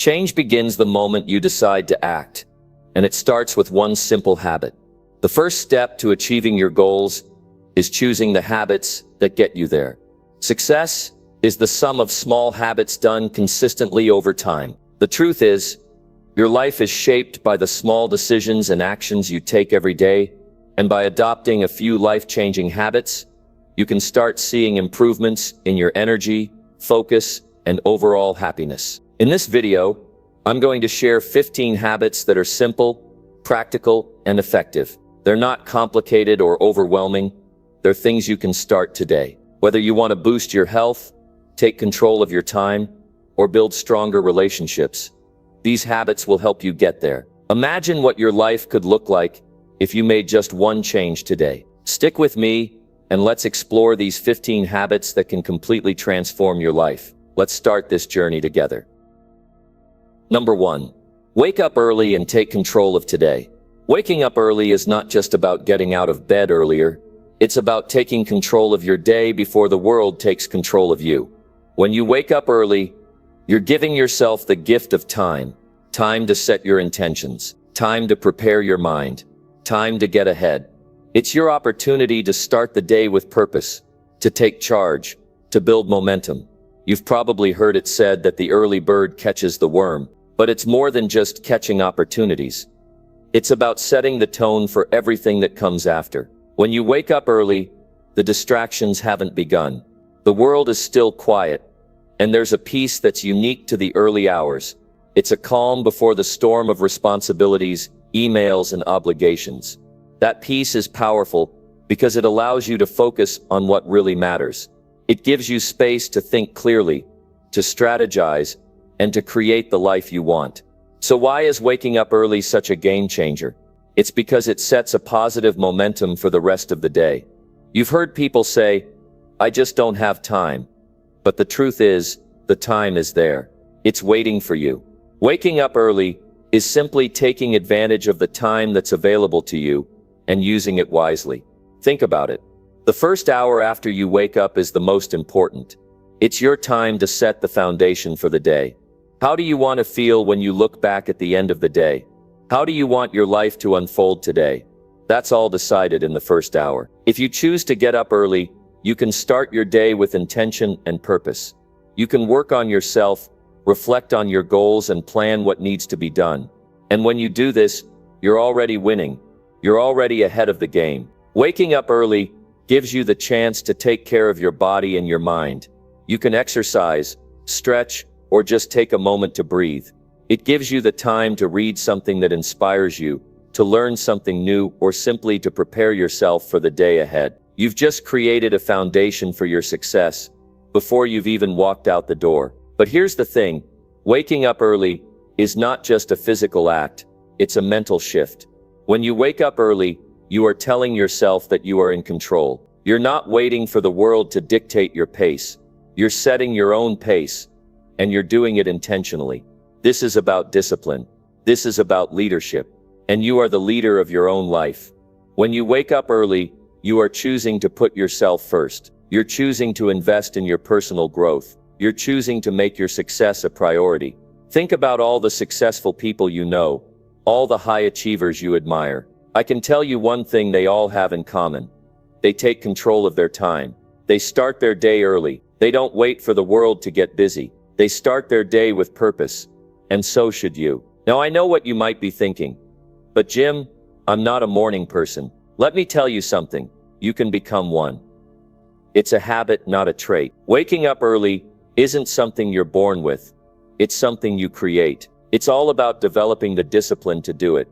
Change begins the moment you decide to act, and it starts with one simple habit. The first step to achieving your goals is choosing the habits that get you there. Success is the sum of small habits done consistently over time. The truth is, your life is shaped by the small decisions and actions you take every day, and by adopting a few life-changing habits, you can start seeing improvements in your energy, focus, and overall happiness. In this video, I'm going to share 15 habits that are simple, practical, and effective. They're not complicated or overwhelming. They're things you can start today. Whether you want to boost your health, take control of your time, or build stronger relationships, these habits will help you get there. Imagine what your life could look like if you made just one change today. Stick with me, and let's explore these 15 habits that can completely transform your life. Let's start this journey together. Number 1. Wake up early and take control of today. Waking up early is not just about getting out of bed earlier. It's about taking control of your day before the world takes control of you. When you wake up early, you're giving yourself the gift of time. Time to set your intentions. Time to prepare your mind. Time to get ahead. It's your opportunity to start the day with purpose, to take charge, to build momentum. You've probably heard it said that the early bird catches the worm, but it's more than just catching opportunities. It's about setting the tone for everything that comes after. When you wake up early, the distractions haven't begun. The world is still quiet, and there's a peace that's unique to the early hours. It's a calm before the storm of responsibilities, emails, and obligations. That peace is powerful because it allows you to focus on what really matters. It gives you space to think clearly, to strategize, and to create the life you want. So why is waking up early such a game changer? It's because it sets a positive momentum for the rest of the day. You've heard people say, "I just don't have time." But the truth is, the time is there. It's waiting for you. Waking up early is simply taking advantage of the time that's available to you and using it wisely. Think about it. The first hour after you wake up is the most important. It's your time to set the foundation for the day. How do you want to feel when you look back at the end of the day? How do you want your life to unfold today? That's all decided in the first hour. If you choose to get up early, you can start your day with intention and purpose. You can work on yourself, reflect on your goals, and plan what needs to be done. And when you do this, you're already winning. You're already ahead of the game. Waking up early gives you the chance to take care of your body and your mind. You can exercise, stretch, or just take a moment to breathe. It gives you the time to read something that inspires you, to learn something new, or simply to prepare yourself for the day ahead. You've just created a foundation for your success before you've even walked out the door. But here's the thing, waking up early is not just a physical act, it's a mental shift. When you wake up early, you are telling yourself that you are in control. You're not waiting for the world to dictate your pace. You're setting your own pace, and you're doing it intentionally. This is about discipline. This is about leadership. And you are the leader of your own life. When you wake up early, you are choosing to put yourself first. You're choosing to invest in your personal growth. You're choosing to make your success a priority. Think about all the successful people you know, all the high achievers you admire. I can tell you one thing they all have in common. They take control of their time. They start their day early. They don't wait for the world to get busy. They start their day with purpose. And so should you. Now I know what you might be thinking. But Jim, I'm not a morning person. Let me tell you something. You can become one. It's a habit, not a trait. Waking up early isn't something you're born with. It's something you create. It's all about developing the discipline to do it.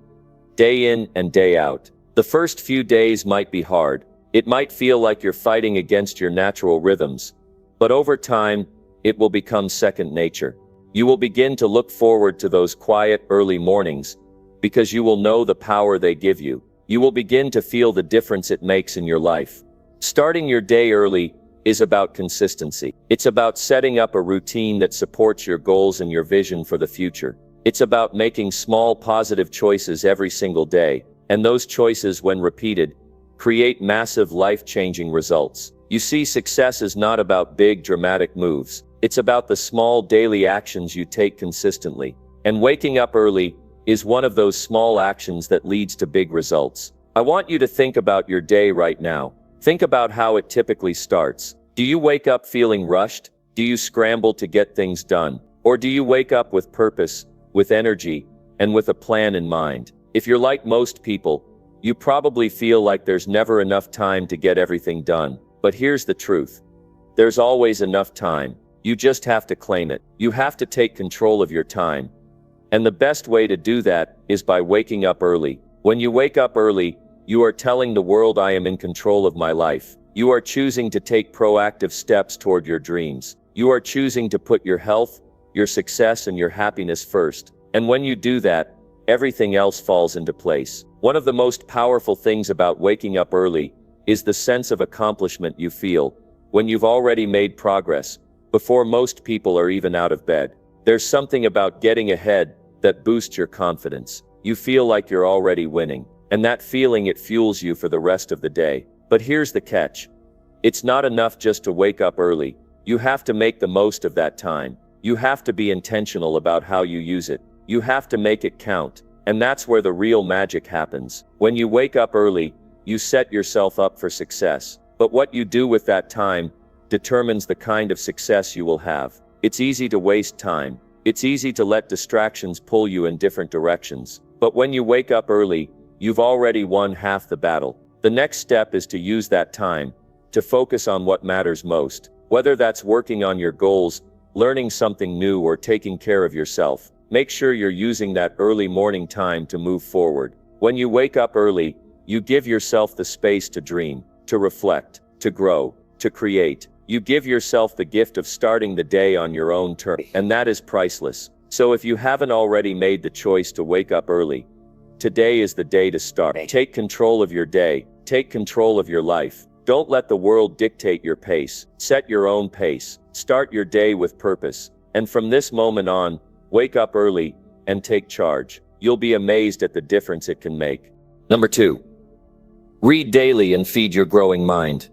Day in and day out. The first few days might be hard. It might feel like you're fighting against your natural rhythms. But over time, it will become second nature. You will begin to look forward to those quiet early mornings because you will know the power they give you. You will begin to feel the difference it makes in your life. Starting your day early is about consistency. It's about setting up a routine that supports your goals and your vision for the future. It's about making small positive choices every single day, and those choices, when repeated, create massive life-changing results. You see, success is not about big dramatic moves. It's about the small daily actions you take consistently. And waking up early is one of those small actions that leads to big results. I want you to think about your day right now. Think about how it typically starts. Do you wake up feeling rushed? Do you scramble to get things done? Or do you wake up with purpose, with energy, and with a plan in mind? If you're like most people, you probably feel like there's never enough time to get everything done. But here's the truth. There's always enough time. You just have to claim it. You have to take control of your time. And the best way to do that is by waking up early. When you wake up early, you are telling the world, I am in control of my life. You are choosing to take proactive steps toward your dreams. You are choosing to put your health, your success, and your happiness first. And when you do that, everything else falls into place. One of the most powerful things about waking up early is the sense of accomplishment you feel when you've already made progress, before most people are even out of bed. There's something about getting ahead that boosts your confidence. You feel like you're already winning. And that feeling, it fuels you for the rest of the day. But here's the catch. It's not enough just to wake up early. You have to make the most of that time. You have to be intentional about how you use it. You have to make it count. And that's where the real magic happens. When you wake up early, you set yourself up for success. But what you do with that time determines the kind of success you will have. It's easy to waste time. It's easy to let distractions pull you in different directions. But when you wake up early, you've already won half the battle. The next step is to use that time to focus on what matters most. Whether that's working on your goals, learning something new, or taking care of yourself, make sure you're using that early morning time to move forward. When you wake up early, you give yourself the space to dream, to reflect, to grow, to create. You give yourself the gift of starting the day on your own terms, and that is priceless. So if you haven't already made the choice to wake up early, today is the day to start. Take control of your day. Take control of your life. Don't let the world dictate your pace. Set your own pace. Start your day with purpose. And from this moment on, wake up early and take charge. You'll be amazed at the difference it can make. Number 2. Read daily and feed your growing mind.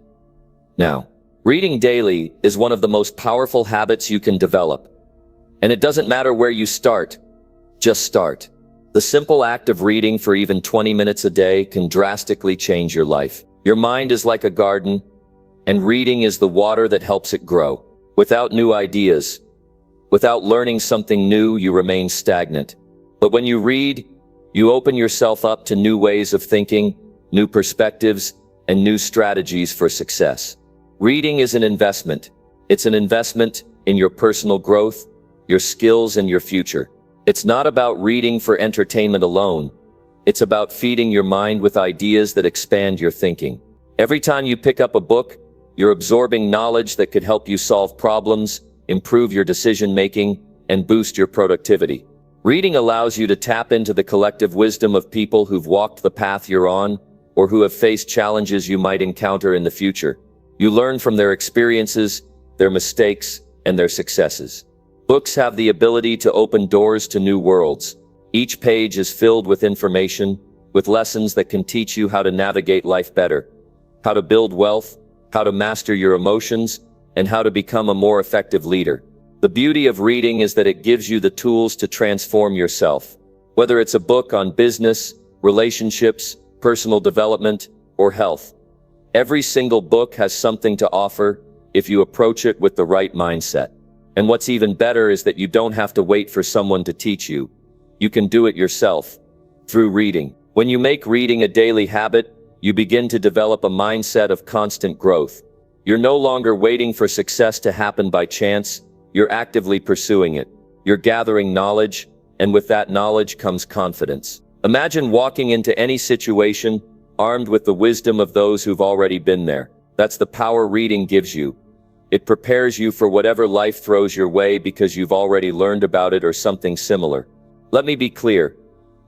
Now, reading daily is one of the most powerful habits you can develop. And it doesn't matter where you start. Just start. The simple act of reading for even 20 minutes a day can drastically change your life. Your mind is like a garden, and reading is the water that helps it grow. Without new ideas, without learning something new, you remain stagnant. But when you read, you open yourself up to new ways of thinking, new perspectives, and new strategies for success. Reading is an investment. It's an investment in your personal growth, your skills, and your future. It's not about reading for entertainment alone. It's about feeding your mind with ideas that expand your thinking. Every time you pick up a book, you're absorbing knowledge that could help you solve problems, improve your decision-making, and boost your productivity. Reading allows you to tap into the collective wisdom of people who've walked the path you're on, or who have faced challenges you might encounter in the future. You learn from their experiences, their mistakes, and their successes. Books have the ability to open doors to new worlds. Each page is filled with information, with lessons that can teach you how to navigate life better, how to build wealth, how to master your emotions, and how to become a more effective leader. The beauty of reading is that it gives you the tools to transform yourself. Whether it's a book on business, relationships, personal development, or health, every single book has something to offer if you approach it with the right mindset. And what's even better is that you don't have to wait for someone to teach you. You can do it yourself through reading. When you make reading a daily habit, you begin to develop a mindset of constant growth. You're no longer waiting for success to happen by chance. You're actively pursuing it. You're gathering knowledge, and with that knowledge comes confidence. Imagine walking into any situation armed with the wisdom of those who've already been there. That's the power reading gives you. It prepares you for whatever life throws your way because you've already learned about it or something similar. Let me be clear.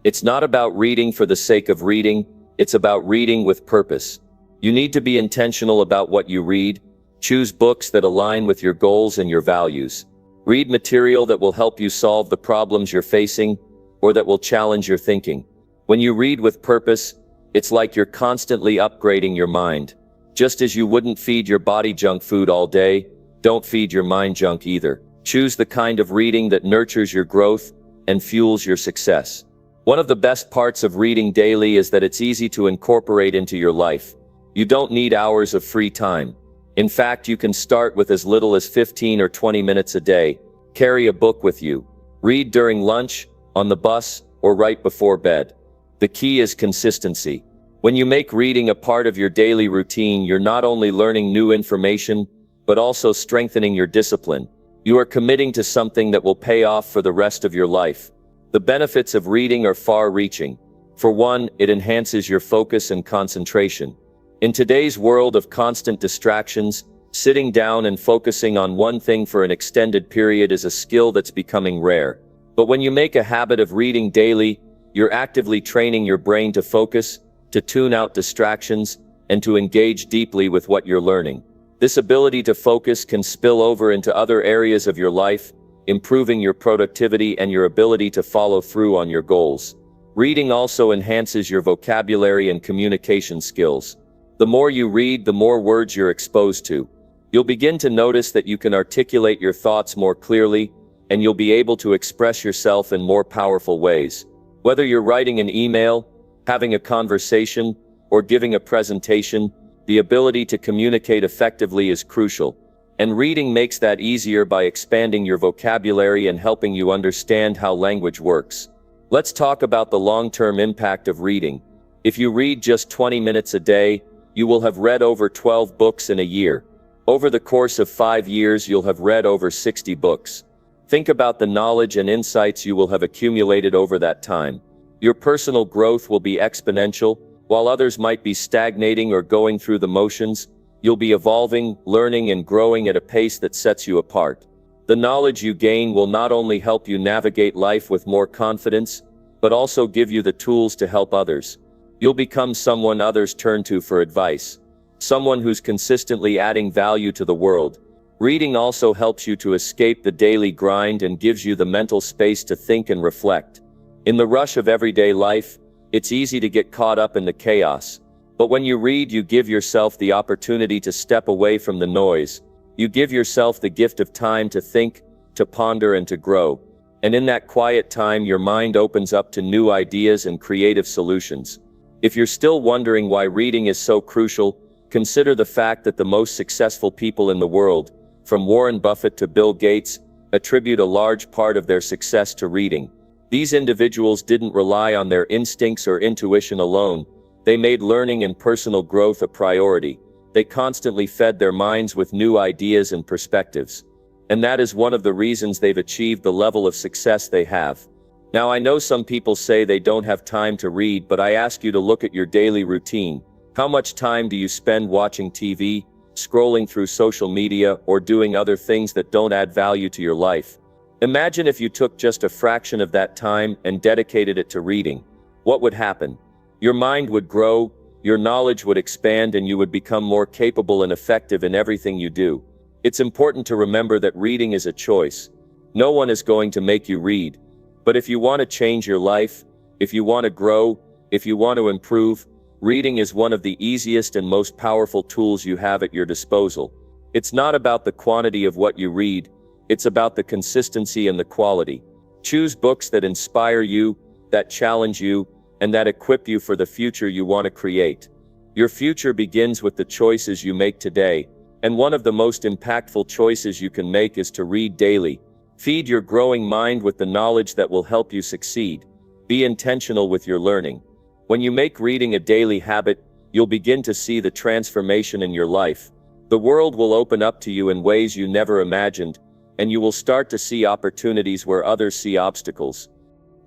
It's not about reading for the sake of reading. It's about reading with purpose. You need to be intentional about what you read. Choose books that align with your goals and your values. Read material that will help you solve the problems you're facing or that will challenge your thinking. When you read with purpose, it's like you're constantly upgrading your mind. Just as you wouldn't feed your body junk food all day, don't feed your mind junk either. Choose the kind of reading that nurtures your growth, and fuels your success. One of the best parts of reading daily is that it's easy to incorporate into your life. You don't need hours of free time. In fact, you can start with as little as 15 or 20 minutes a day. Carry a book with you. Read during lunch, on the bus, or right before bed. The key is consistency. When you make reading a part of your daily routine, you're not only learning new information, but also strengthening your discipline. You are committing to something that will pay off for the rest of your life. The benefits of reading are far-reaching. For one, it enhances your focus and concentration. In today's world of constant distractions, sitting down and focusing on one thing for an extended period is a skill that's becoming rare. But when you make a habit of reading daily, you're actively training your brain to focus, to tune out distractions, and to engage deeply with what you're learning. This ability to focus can spill over into other areas of your life, improving your productivity and your ability to follow through on your goals. Reading also enhances your vocabulary and communication skills. The more you read, the more words you're exposed to. You'll begin to notice that you can articulate your thoughts more clearly, and you'll be able to express yourself in more powerful ways. Whether you're writing an email, having a conversation, or giving a presentation, the ability to communicate effectively is crucial. And reading makes that easier by expanding your vocabulary and helping you understand how language works. Let's talk about the long-term impact of reading. If you read just 20 minutes a day, you will have read over 12 books in a year. Over the course of 5 years, you'll have read over 60 books. Think about the knowledge and insights you will have accumulated over that time. Your personal growth will be exponential. While others might be stagnating or going through the motions, you'll be evolving, learning, and growing at a pace that sets you apart. The knowledge you gain will not only help you navigate life with more confidence, but also give you the tools to help others. You'll become someone others turn to for advice, someone who's consistently adding value to the world. Reading also helps you to escape the daily grind and gives you the mental space to think and reflect. In the rush of everyday life, it's easy to get caught up in the chaos. But when you read, you give yourself the opportunity to step away from the noise. You give yourself the gift of time to think, to ponder, and to grow. And in that quiet time, your mind opens up to new ideas and creative solutions. If you're still wondering why reading is so crucial, consider the fact that the most successful people in the world, from Warren Buffett to Bill Gates, attribute a large part of their success to reading. These individuals didn't rely on their instincts or intuition alone. They made learning and personal growth a priority. They constantly fed their minds with new ideas and perspectives. And that is one of the reasons they've achieved the level of success they have. Now, I know some people say they don't have time to read, but I ask you to look at your daily routine. How much time do you spend watching TV, scrolling through social media, or doing other things that don't add value to your life? Imagine if you took just a fraction of that time and dedicated it to reading. What would happen? Your mind would grow, your knowledge would expand, and you would become more capable and effective in everything you do. It's important to remember that reading is a choice. No one is going to make you read. But if you want to change your life, if you want to grow, if you want to improve, reading is one of the easiest and most powerful tools you have at your disposal. It's not about the quantity of what you read, it's about the consistency and the quality. Choose books that inspire you, that challenge you, and that equip you for the future you want to create. Your future begins with the choices you make today, and one of the most impactful choices you can make is to read daily. Feed your growing mind with the knowledge that will help you succeed. Be intentional with your learning. When you make reading a daily habit, you'll begin to see the transformation in your life. The world will open up to you in ways you never imagined, and you will start to see opportunities where others see obstacles.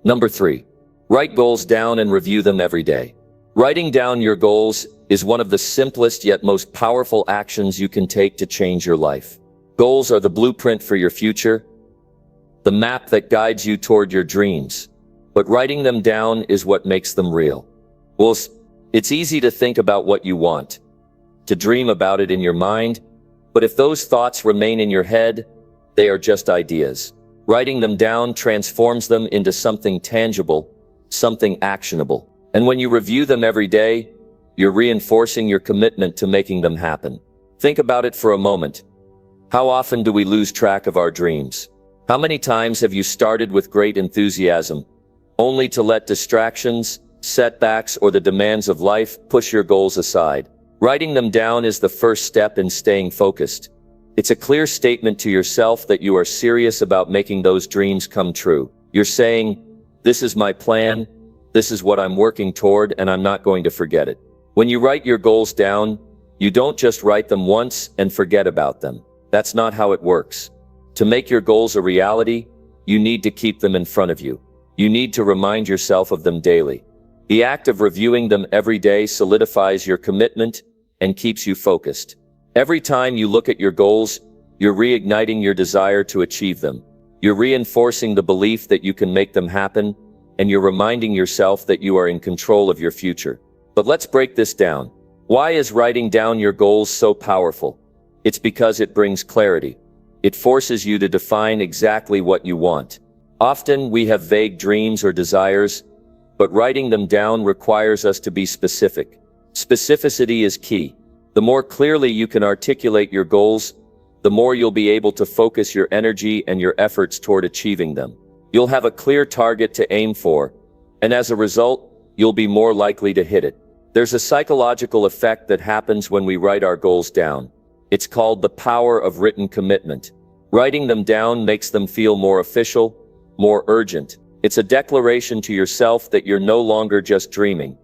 Number 3. Write goals down and review them every day. Writing down your goals is one of the simplest yet most powerful actions you can take to change your life. Goals are the blueprint for your future, the map that guides you toward your dreams. But writing them down is what makes them real. Well, it's easy to think about what you want, to dream about it in your mind, but if those thoughts remain in your head, they are just ideas. Writing them down transforms them into something tangible, something actionable. And when you review them every day, you're reinforcing your commitment to making them happen. Think about it for a moment. How often do we lose track of our dreams? How many times have you started with great enthusiasm, only to let distractions, setbacks, or the demands of life push your goals aside? Writing them down is the first step in staying focused. It's a clear statement to yourself that you are serious about making those dreams come true. You're saying, "This is my plan, this is what I'm working toward, and I'm not going to forget it." When you write your goals down, you don't just write them once and forget about them. That's not how it works. To make your goals a reality, you need to keep them in front of you. You need to remind yourself of them daily. The act of reviewing them every day solidifies your commitment and keeps you focused. Every time you look at your goals, you're reigniting your desire to achieve them. You're reinforcing the belief that you can make them happen, and you're reminding yourself that you are in control of your future. But let's break this down. Why is writing down your goals so powerful? It's because it brings clarity. It forces you to define exactly what you want. Often we have vague dreams or desires, but writing them down requires us to be specific. Specificity is key. The more clearly you can articulate your goals, the more you'll be able to focus your energy and your efforts toward achieving them. You'll have a clear target to aim for, and as a result, you'll be more likely to hit it. There's a psychological effect that happens when we write our goals down. It's called the power of written commitment. Writing them down makes them feel more official, more urgent. It's a declaration to yourself that you're no longer just dreaming.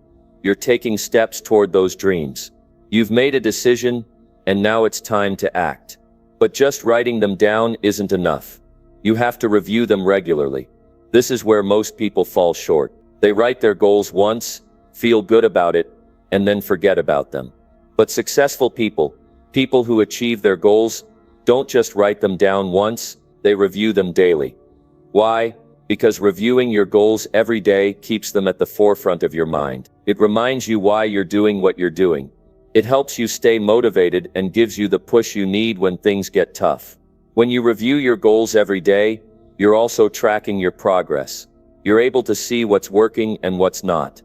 You're taking steps toward those dreams. You've made a decision, and now it's time to act. But just writing them down isn't enough. You have to review them regularly. This is where most people fall short. They write their goals once, feel good about it, and then forget about them. But successful people, people who achieve their goals, don't just write them down once, they review them daily. Why? Because reviewing your goals every day keeps them at the forefront of your mind. It reminds you why you're doing what you're doing. It helps you stay motivated and gives you the push you need when things get tough. When you review your goals every day, you're also tracking your progress. You're able to see what's working and what's not.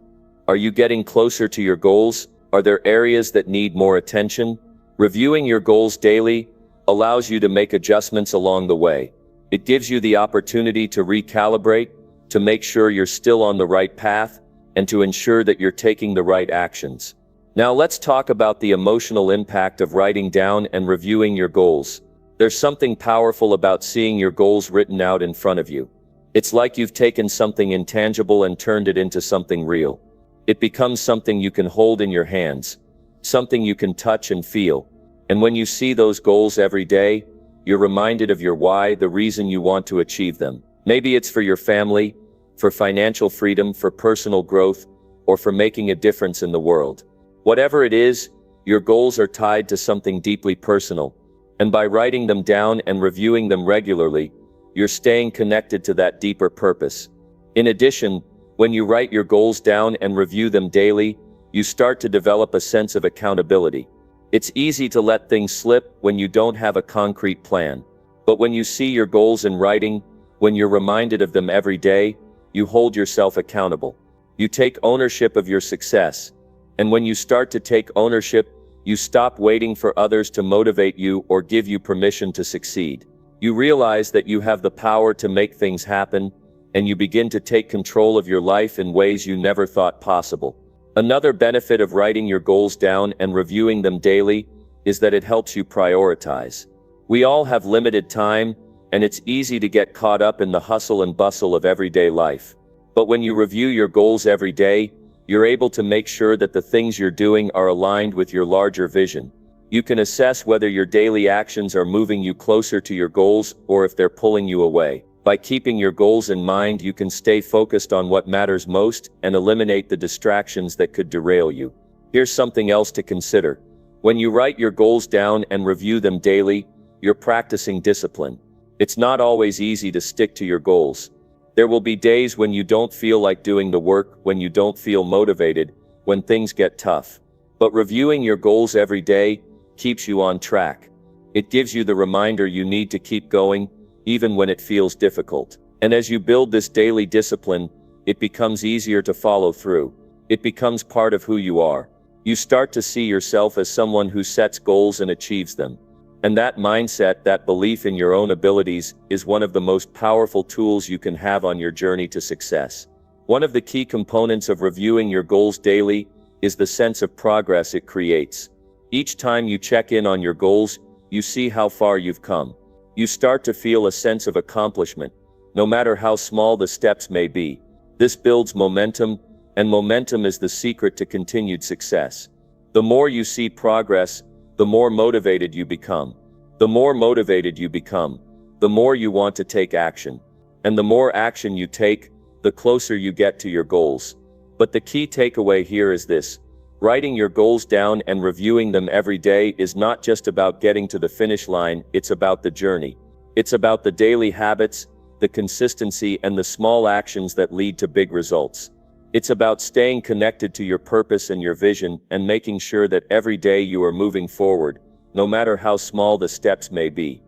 Are you getting closer to your goals? Are there areas that need more attention? Reviewing your goals daily allows you to make adjustments along the way. It gives you the opportunity to recalibrate, to make sure you're still on the right path, and to ensure that you're taking the right actions. Now let's talk about the emotional impact of writing down and reviewing your goals. There's something powerful about seeing your goals written out in front of you. It's like you've taken something intangible and turned it into something real. It becomes something you can hold in your hands, something you can touch and feel. And when you see those goals every day, you're reminded of your why, the reason you want to achieve them. Maybe it's for your family, for financial freedom, for personal growth, or for making a difference in the world. Whatever it is, your goals are tied to something deeply personal. And by writing them down and reviewing them regularly, you're staying connected to that deeper purpose. In addition, when you write your goals down and review them daily, you start to develop a sense of accountability. It's easy to let things slip when you don't have a concrete plan. But when you see your goals in writing, when you're reminded of them every day, you hold yourself accountable. You take ownership of your success. And when you start to take ownership, you stop waiting for others to motivate you or give you permission to succeed. You realize that you have the power to make things happen, and you begin to take control of your life in ways you never thought possible. Another benefit of writing your goals down and reviewing them daily is that it helps you prioritize. We all have limited time, and it's easy to get caught up in the hustle and bustle of everyday life. But when you review your goals every day, you're able to make sure that the things you're doing are aligned with your larger vision. You can assess whether your daily actions are moving you closer to your goals or if they're pulling you away. By keeping your goals in mind, you can stay focused on what matters most and eliminate the distractions that could derail you. Here's something else to consider. When you write your goals down and review them daily, you're practicing discipline. It's not always easy to stick to your goals. There will be days when you don't feel like doing the work, when you don't feel motivated, when things get tough. But reviewing your goals every day keeps you on track. It gives you the reminder you need to keep going, even when it feels difficult. And as you build this daily discipline, it becomes easier to follow through. It becomes part of who you are. You start to see yourself as someone who sets goals and achieves them. And that mindset, that belief in your own abilities, is one of the most powerful tools you can have on your journey to success. One of the key components of reviewing your goals daily is the sense of progress it creates. Each time you check in on your goals, you see how far you've come. You start to feel a sense of accomplishment, no matter how small the steps may be. This builds momentum, and momentum is the secret to continued success. The more you see progress, the more motivated you become. The more motivated you become, the more you want to take action. And the more action you take, the closer you get to your goals. But the key takeaway here is this: writing your goals down and reviewing them every day is not just about getting to the finish line, it's about the journey. It's about the daily habits, the consistency, and the small actions that lead to big results. It's about staying connected to your purpose and your vision and making sure that every day you are moving forward, no matter how small the steps may be.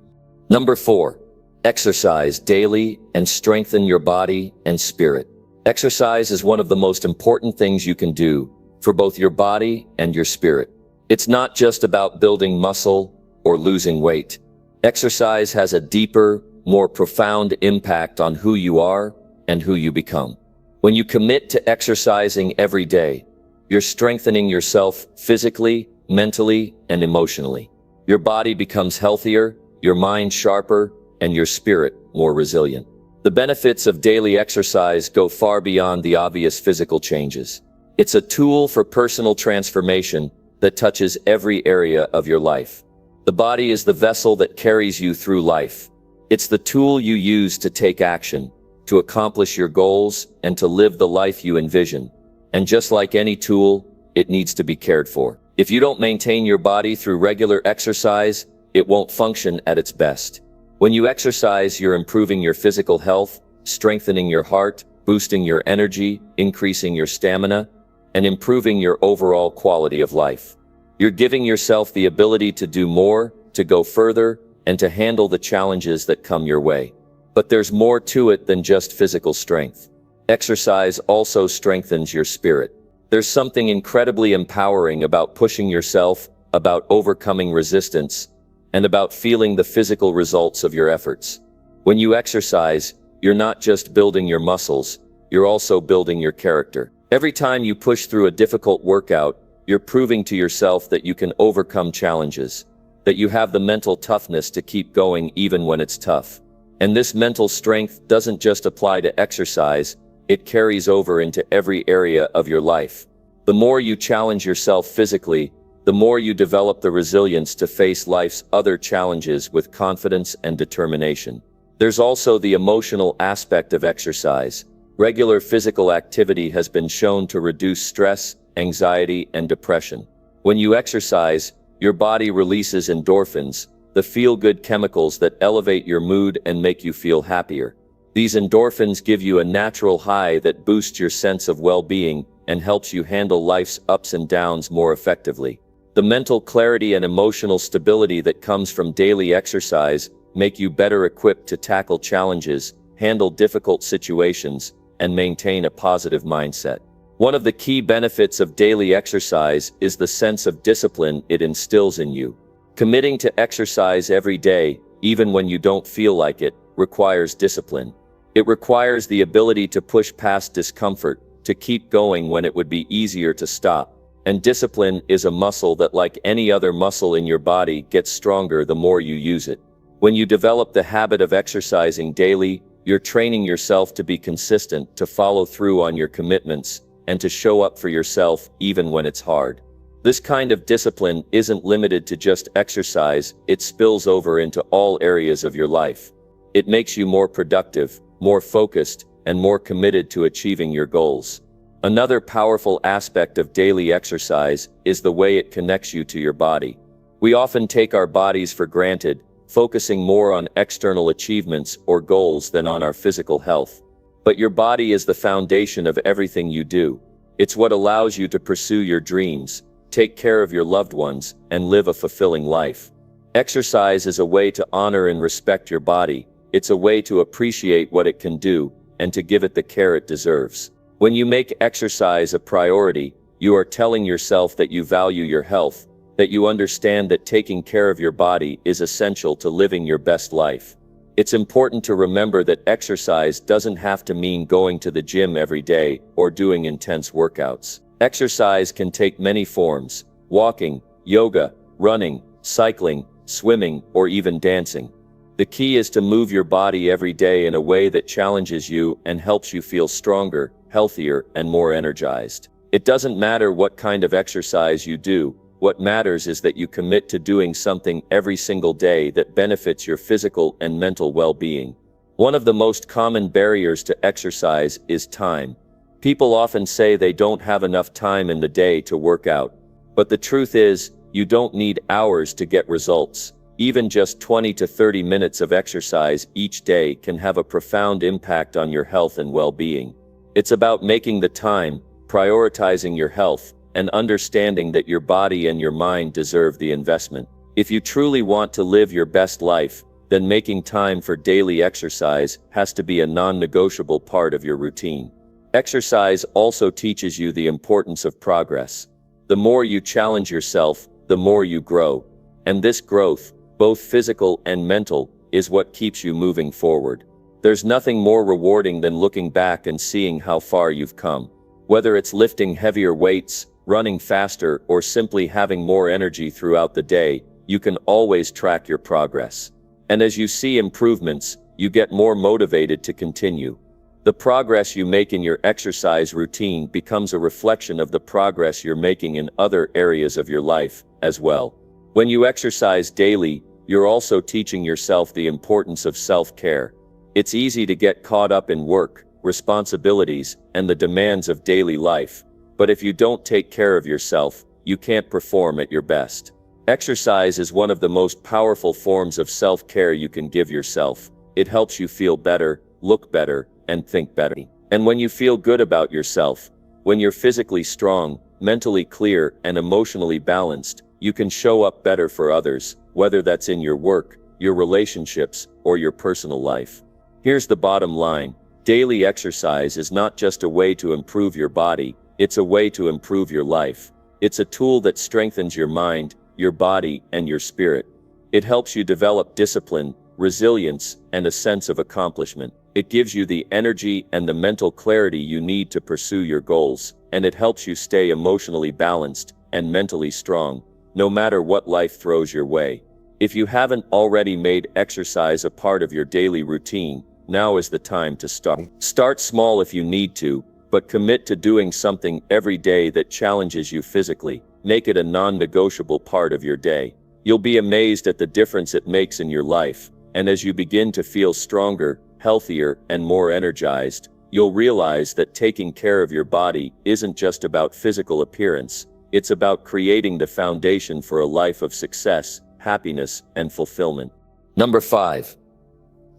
Number 4. Exercise daily and strengthen your body and spirit. Exercise is one of the most important things you can do for both your body and your spirit. It's not just about building muscle or losing weight. Exercise has a deeper, more profound impact on who you are and who you become. When you commit to exercising every day, you're strengthening yourself physically, mentally, and emotionally. Your body becomes healthier, your mind sharper, and your spirit more resilient. The benefits of daily exercise go far beyond the obvious physical changes. It's a tool for personal transformation that touches every area of your life. The body is the vessel that carries you through life. It's the tool you use to take action, to accomplish your goals, and to live the life you envision. And just like any tool, it needs to be cared for. If you don't maintain your body through regular exercise, it won't function at its best. When you exercise, you're improving your physical health, strengthening your heart, boosting your energy, increasing your stamina, and improving your overall quality of life. You're giving yourself the ability to do more, to go further, and to handle the challenges that come your way. But there's more to it than just physical strength. Exercise also strengthens your spirit. There's something incredibly empowering about pushing yourself, about overcoming resistance, and about feeling the physical results of your efforts. When you exercise, you're not just building your muscles, you're also building your character. Every time you push through a difficult workout, you're proving to yourself that you can overcome challenges, that you have the mental toughness to keep going even when it's tough. And this mental strength doesn't just apply to exercise, it carries over into every area of your life. The more you challenge yourself physically, the more you develop the resilience to face life's other challenges with confidence and determination. There's also the emotional aspect of exercise. Regular physical activity has been shown to reduce stress, anxiety, and depression. When you exercise, your body releases endorphins, the feel-good chemicals that elevate your mood and make you feel happier. These endorphins give you a natural high that boosts your sense of well-being and helps you handle life's ups and downs more effectively. The mental clarity and emotional stability that comes from daily exercise make you better equipped to tackle challenges, handle difficult situations, and maintain a positive mindset. One of the key benefits of daily exercise is the sense of discipline it instills in you. Committing to exercise every day, even when you don't feel like it, requires discipline. It requires the ability to push past discomfort, to keep going when it would be easier to stop. And discipline is a muscle that, like any other muscle in your body, gets stronger the more you use it. When you develop the habit of exercising daily, you're training yourself to be consistent, to follow through on your commitments, and to show up for yourself even when it's hard. This kind of discipline isn't limited to just exercise, it spills over into all areas of your life. It makes you more productive, more focused, and more committed to achieving your goals. Another powerful aspect of daily exercise is the way it connects you to your body. We often take our bodies for granted, focusing more on external achievements or goals than on our physical health. But your body is the foundation of everything you do. It's what allows you to pursue your dreams, take care of your loved ones, and live a fulfilling life. Exercise is a way to honor and respect your body. It's a way to appreciate what it can do and to give it the care it deserves. When you make exercise a priority, you are telling yourself that you value your health, that you understand that taking care of your body is essential to living your best life. It's important to remember that exercise doesn't have to mean going to the gym every day or doing intense workouts. Exercise can take many forms: walking, yoga, running, cycling, swimming, or even dancing. The key is to move your body every day in a way that challenges you and helps you feel stronger, healthier, and more energized. It doesn't matter what kind of exercise you do. What matters is that you commit to doing something every single day that benefits your physical and mental well-being. One of the most common barriers to exercise is time. People often say they don't have enough time in the day to work out. But the truth is, you don't need hours to get results. Even just 20 to 30 minutes of exercise each day can have a profound impact on your health and well-being. It's about making the time, prioritizing your health, and understanding that your body and your mind deserve the investment. If you truly want to live your best life, then making time for daily exercise has to be a non-negotiable part of your routine. Exercise also teaches you the importance of progress. The more you challenge yourself, the more you grow. And this growth, both physical and mental, is what keeps you moving forward. There's nothing more rewarding than looking back and seeing how far you've come. Whether it's lifting heavier weights, running faster, or simply having more energy throughout the day, you can always track your progress. And as you see improvements, you get more motivated to continue. The progress you make in your exercise routine becomes a reflection of the progress you're making in other areas of your life as well. When you exercise daily, you're also teaching yourself the importance of self-care. It's easy to get caught up in work, responsibilities, and the demands of daily life. But if you don't take care of yourself, you can't perform at your best. Exercise is one of the most powerful forms of self-care you can give yourself. It helps you feel better, look better, and think better. And when you feel good about yourself, when you're physically strong, mentally clear, and emotionally balanced, you can show up better for others, whether that's in your work, your relationships, or your personal life. Here's the bottom line: daily exercise is not just a way to improve your body, it's a way to improve your life. It's a tool that strengthens your mind, your body, and your spirit. It helps you develop discipline, resilience, and a sense of accomplishment. It gives you the energy and the mental clarity you need to pursue your goals, and it helps you stay emotionally balanced and mentally strong, no matter what life throws your way. If you haven't already made exercise a part of your daily routine, now is the time to start. Start small if you need to, but commit to doing something every day that challenges you physically. Make it a non-negotiable part of your day. You'll be amazed at the difference it makes in your life, and as you begin to feel stronger, healthier, and more energized, you'll realize that taking care of your body isn't just about physical appearance. It's about creating the foundation for a life of success, happiness, and fulfillment. Number 5.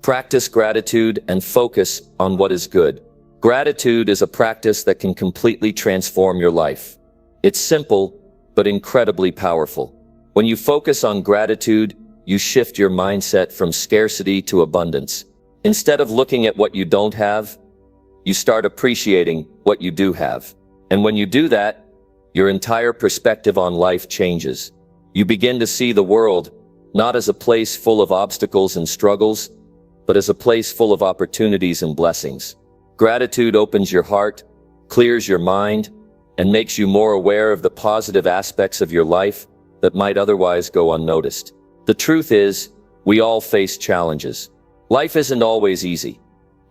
Practice gratitude and focus on what is good. Gratitude is a practice that can completely transform your life. It's simple, but incredibly powerful. When you focus on gratitude, you shift your mindset from scarcity to abundance. Instead of looking at what you don't have, you start appreciating what you do have. And when you do that, your entire perspective on life changes. You begin to see the world not as a place full of obstacles and struggles, but as a place full of opportunities and blessings. Gratitude opens your heart, clears your mind, and makes you more aware of the positive aspects of your life that might otherwise go unnoticed. The truth is, we all face challenges. Life isn't always easy,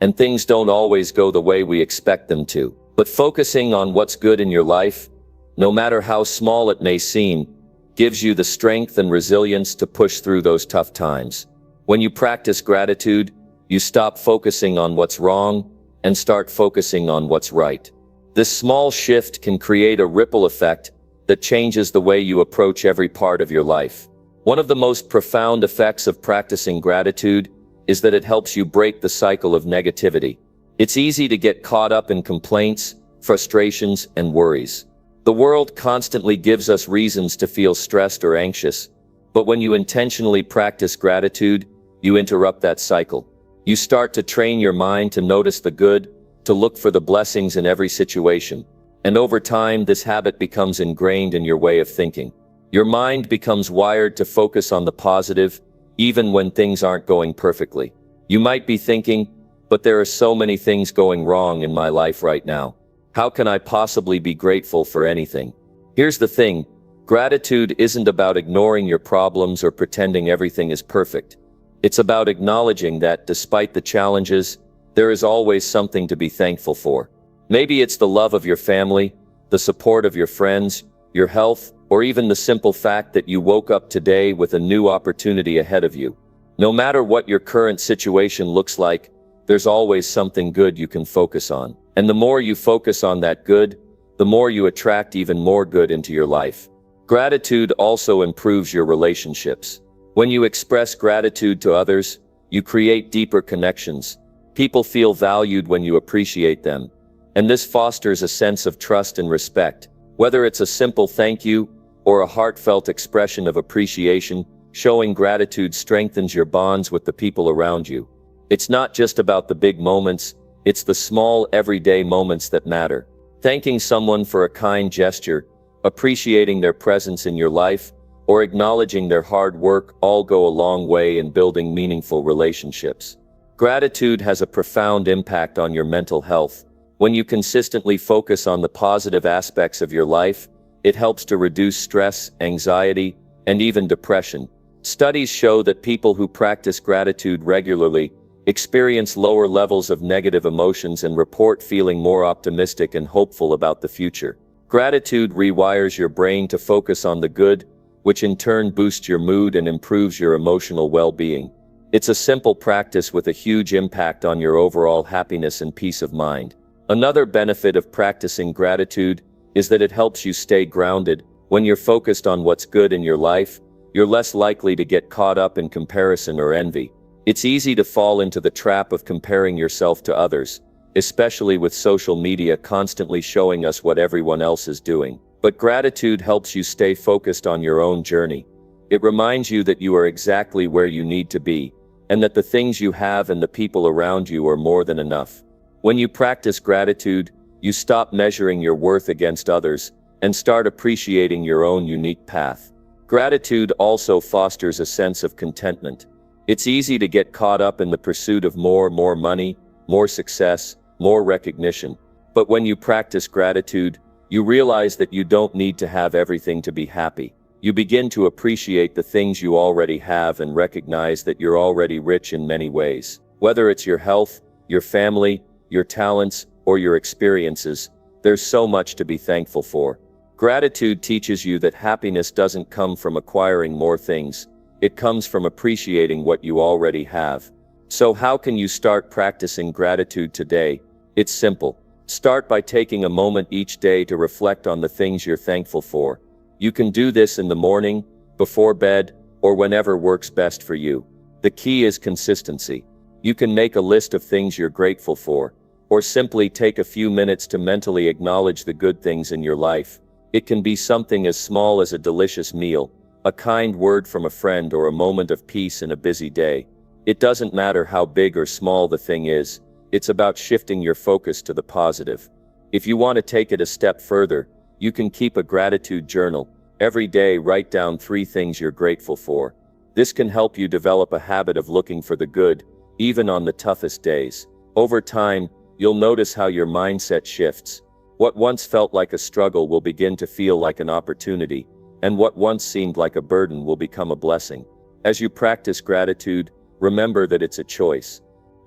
and things don't always go the way we expect them to. But focusing on what's good in your life, no matter how small it may seem, gives you the strength and resilience to push through those tough times. When you practice gratitude, you stop focusing on what's wrong and start focusing on what's right. This small shift can create a ripple effect that changes the way you approach every part of your life. One of the most profound effects of practicing gratitude is that it helps you break the cycle of negativity. It's easy to get caught up in complaints, frustrations, and worries. The world constantly gives us reasons to feel stressed or anxious, but when you intentionally practice gratitude, you interrupt that cycle. You start to train your mind to notice the good, to look for the blessings in every situation. And over time, this habit becomes ingrained in your way of thinking. Your mind becomes wired to focus on the positive, even when things aren't going perfectly. You might be thinking, but there are so many things going wrong in my life right now. How can I possibly be grateful for anything? Here's the thing, gratitude isn't about ignoring your problems or pretending everything is perfect. It's about acknowledging that, despite the challenges, there is always something to be thankful for. Maybe it's the love of your family, the support of your friends, your health, or even the simple fact that you woke up today with a new opportunity ahead of you. No matter what your current situation looks like, there's always something good you can focus on. And the more you focus on that good, the more you attract even more good into your life. Gratitude also improves your relationships. When you express gratitude to others, you create deeper connections. People feel valued when you appreciate them. And this fosters a sense of trust and respect. Whether it's a simple thank you or a heartfelt expression of appreciation, showing gratitude strengthens your bonds with the people around you. It's not just about the big moments, it's the small, everyday moments that matter. Thanking someone for a kind gesture, appreciating their presence in your life, or acknowledging their hard work all go a long way in building meaningful relationships. Gratitude has a profound impact on your mental health. When you consistently focus on the positive aspects of your life, it helps to reduce stress, anxiety, and even depression. Studies show that people who practice gratitude regularly experience lower levels of negative emotions and report feeling more optimistic and hopeful about the future. Gratitude rewires your brain to focus on the good, which in turn boosts your mood and improves your emotional well-being. It's a simple practice with a huge impact on your overall happiness and peace of mind. Another benefit of practicing gratitude is that it helps you stay grounded. When you're focused on what's good in your life, you're less likely to get caught up in comparison or envy. It's easy to fall into the trap of comparing yourself to others, especially with social media constantly showing us what everyone else is doing. But gratitude helps you stay focused on your own journey. It reminds you that you are exactly where you need to be, and that the things you have and the people around you are more than enough. When you practice gratitude, you stop measuring your worth against others and start appreciating your own unique path. Gratitude also fosters a sense of contentment. It's easy to get caught up in the pursuit of more money, more success, more recognition. But when you practice gratitude, you realize that you don't need to have everything to be happy. You begin to appreciate the things you already have and recognize that you're already rich in many ways. Whether it's your health, your family, your talents, or your experiences, there's so much to be thankful for. Gratitude teaches you that happiness doesn't come from acquiring more things. It comes from appreciating what you already have. So how can you start practicing gratitude today? It's simple. Start by taking a moment each day to reflect on the things you're thankful for. You can do this in the morning, before bed, or whenever works best for you. The key is consistency. You can make a list of things you're grateful for, or simply take a few minutes to mentally acknowledge the good things in your life. It can be something as small as a delicious meal, a kind word from a friend, or a moment of peace in a busy day. It doesn't matter how big or small the thing is, it's about shifting your focus to the positive. If you want to take it a step further, you can keep a gratitude journal. Every day, write down 3 things you're grateful for. This can help you develop a habit of looking for the good, even on the toughest days. Over time, you'll notice how your mindset shifts. What once felt like a struggle will begin to feel like an opportunity, and what once seemed like a burden will become a blessing. As you practice gratitude, remember that it's a choice.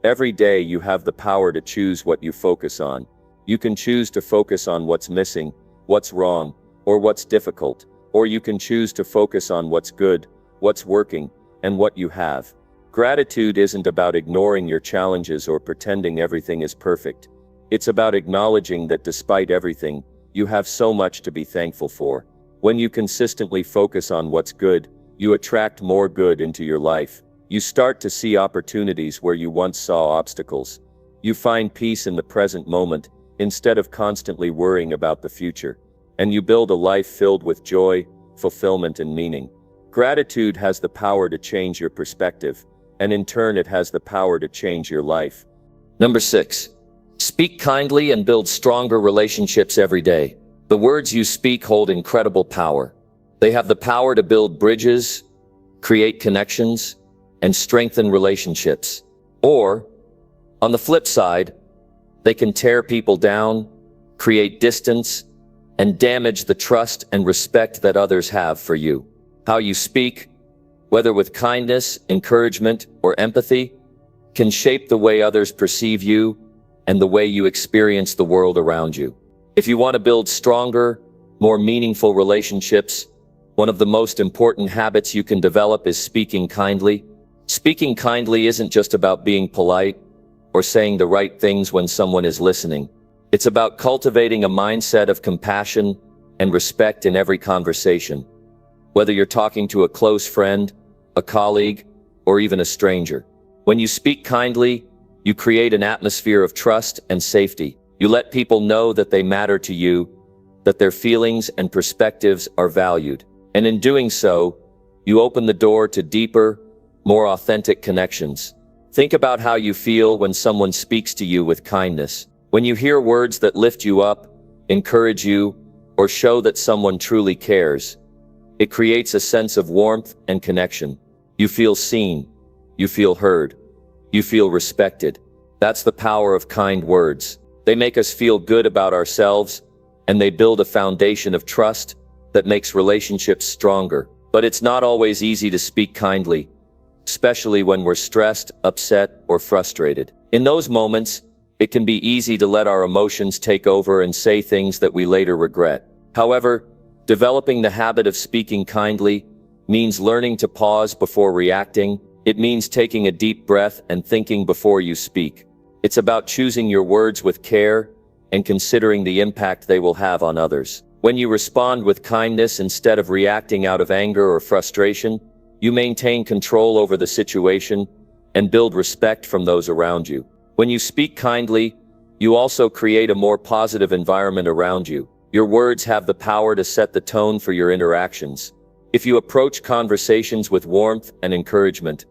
Every day you have the power to choose what you focus on. You can choose to focus on what's missing, what's wrong, or what's difficult, or you can choose to focus on what's good, what's working, and what you have. Gratitude isn't about ignoring your challenges or pretending everything is perfect. It's about acknowledging that despite everything, you have so much to be thankful for. When you consistently focus on what's good, you attract more good into your life. You start to see opportunities where you once saw obstacles. You find peace in the present moment, instead of constantly worrying about the future. And you build a life filled with joy, fulfillment, and meaning. Gratitude has the power to change your perspective, and in turn it has the power to change your life. Number 6. Speak kindly and build stronger relationships every day. The words you speak hold incredible power. They have the power to build bridges, create connections, and strengthen relationships. Or, on the flip side, they can tear people down, create distance, and damage the trust and respect that others have for you. How you speak, whether with kindness, encouragement, or empathy, can shape the way others perceive you and the way you experience the world around you. If you want to build stronger, more meaningful relationships, one of the most important habits you can develop is speaking kindly. Speaking kindly isn't just about being polite or saying the right things when someone is listening. It's about cultivating a mindset of compassion and respect in every conversation. Whether you're talking to a close friend, a colleague, or even a stranger. When you speak kindly, you create an atmosphere of trust and safety. You let people know that they matter to you, that their feelings and perspectives are valued. And in doing so, you open the door to deeper, more authentic connections. Think about how you feel when someone speaks to you with kindness. When you hear words that lift you up, encourage you, or show that someone truly cares, it creates a sense of warmth and connection. You feel seen. You feel heard. You feel respected. That's the power of kind words. They make us feel good about ourselves, and they build a foundation of trust that makes relationships stronger. But it's not always easy to speak kindly, especially when we're stressed, upset, or frustrated. In those moments, it can be easy to let our emotions take over and say things that we later regret. However, developing the habit of speaking kindly means learning to pause before reacting. It means taking a deep breath and thinking before you speak. It's about choosing your words with care and considering the impact they will have on others. When you respond with kindness instead of reacting out of anger or frustration, you maintain control over the situation and build respect from those around you. When you speak kindly, you also create a more positive environment around you. Your words have the power to set the tone for your interactions. If you approach conversations with warmth and encouragement,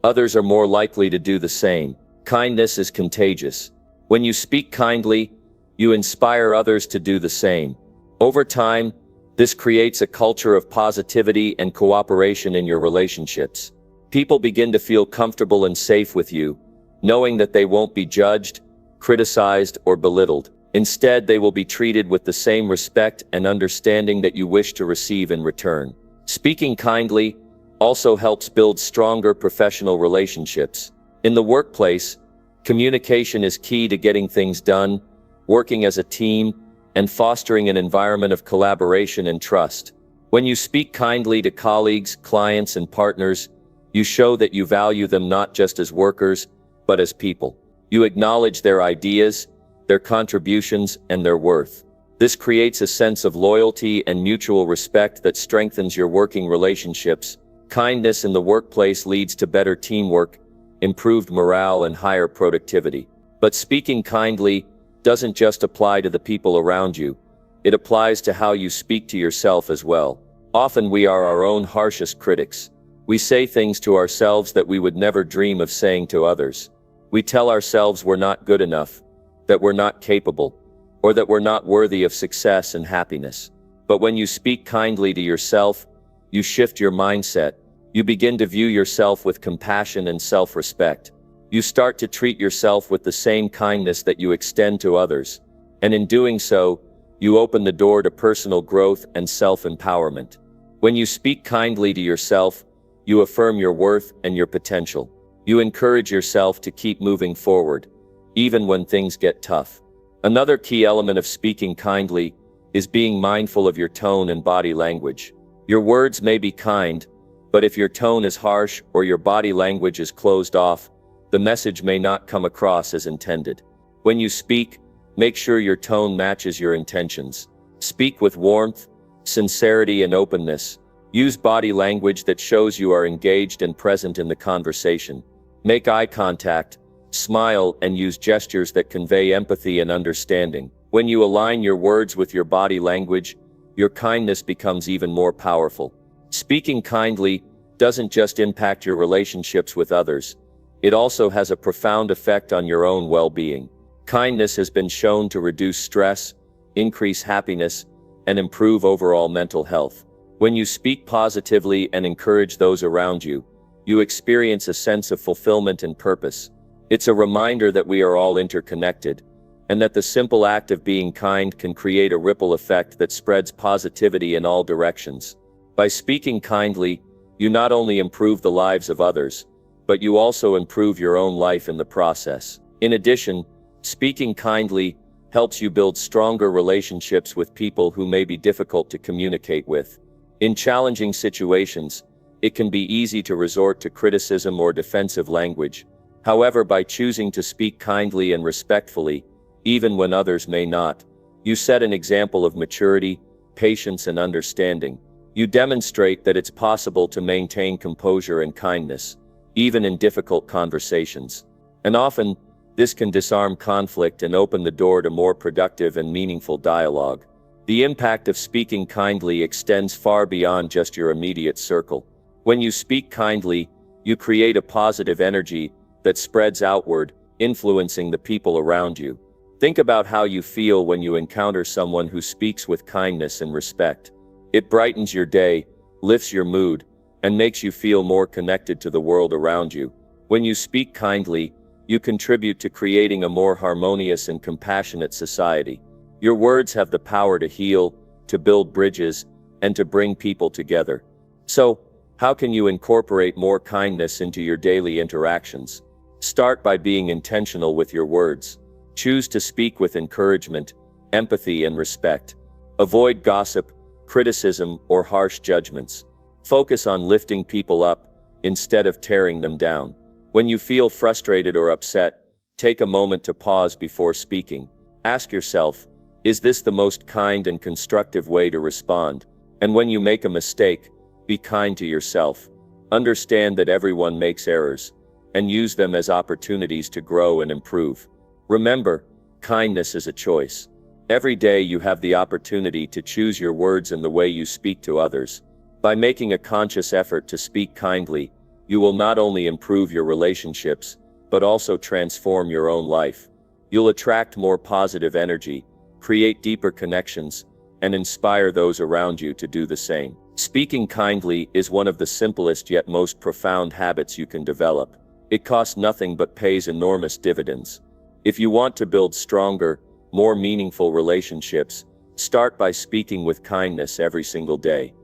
others are more likely to do the same. Kindness is contagious. When you speak kindly, you inspire others to do the same. Over time, this creates a culture of positivity and cooperation in your relationships. People begin to feel comfortable and safe with you, knowing that they won't be judged, criticized, or belittled. Instead, they will be treated with the same respect and understanding that you wish to receive in return. Speaking kindly also helps build stronger professional relationships. In the workplace, communication is key to getting things done, working as a team, and fostering an environment of collaboration and trust. When you speak kindly to colleagues, clients, and partners, you show that you value them not just as workers, but as people. You acknowledge their ideas, their contributions, and their worth. This creates a sense of loyalty and mutual respect that strengthens your working relationships. Kindness in the workplace leads to better teamwork, improved morale, and higher productivity. But speaking kindly doesn't just apply to the people around you. It applies to how you speak to yourself as well. Often we are our own harshest critics. We say things to ourselves that we would never dream of saying to others. We tell ourselves we're not good enough, that we're not capable, or that we're not worthy of success and happiness. But when you speak kindly to yourself, you shift your mindset. You begin to view yourself with compassion and self-respect. You start to treat yourself with the same kindness that you extend to others. And in doing so, you open the door to personal growth and self-empowerment. When you speak kindly to yourself, you affirm your worth and your potential. You encourage yourself to keep moving forward, even when things get tough. Another key element of speaking kindly is being mindful of your tone and body language. Your words may be kind, but if your tone is harsh or your body language is closed off, the message may not come across as intended. When you speak, make sure your tone matches your intentions. Speak with warmth, sincerity, and openness. Use body language that shows you are engaged and present in the conversation. Make eye contact, smile, and use gestures that convey empathy and understanding. When you align your words with your body language, your kindness becomes even more powerful. Speaking kindly doesn't just impact your relationships with others. It also has a profound effect on your own well-being. Kindness has been shown to reduce stress, increase happiness, and improve overall mental health. When you speak positively and encourage those around you, you experience a sense of fulfillment and purpose. It's a reminder that we are all interconnected, and that the simple act of being kind can create a ripple effect that spreads positivity in all directions. By speaking kindly, you not only improve the lives of others, but you also improve your own life in the process. In addition, speaking kindly helps you build stronger relationships with people who may be difficult to communicate with. In challenging situations, it can be easy to resort to criticism or defensive language. However, by choosing to speak kindly and respectfully, even when others may not, you set an example of maturity, patience, and understanding. You demonstrate that it's possible to maintain composure and kindness, even in difficult conversations. And often, this can disarm conflict and open the door to more productive and meaningful dialogue. The impact of speaking kindly extends far beyond just your immediate circle. When you speak kindly, you create a positive energy that spreads outward, influencing the people around you. Think about how you feel when you encounter someone who speaks with kindness and respect. It brightens your day, lifts your mood, and makes you feel more connected to the world around you. When you speak kindly, you contribute to creating a more harmonious and compassionate society. Your words have the power to heal, to build bridges, and to bring people together. So, how can you incorporate more kindness into your daily interactions? Start by being intentional with your words. Choose to speak with encouragement, empathy, and respect. Avoid gossip, criticism, or harsh judgments. Focus on lifting people up instead of tearing them down. When you feel frustrated or upset, take a moment to pause before speaking. Ask yourself, is this the most kind and constructive way to respond? And when you make a mistake, be kind to yourself. Understand that everyone makes errors, and use them as opportunities to grow and improve. Remember, kindness is a choice. Every day you have the opportunity to choose your words and the way you speak to others. By making a conscious effort to speak kindly, you will not only improve your relationships, but also transform your own life. You'll attract more positive energy, create deeper connections, and inspire those around you to do the same. Speaking kindly is one of the simplest yet most profound habits you can develop. It costs nothing but pays enormous dividends. If you want to build stronger, more meaningful relationships, start by speaking with kindness every single day.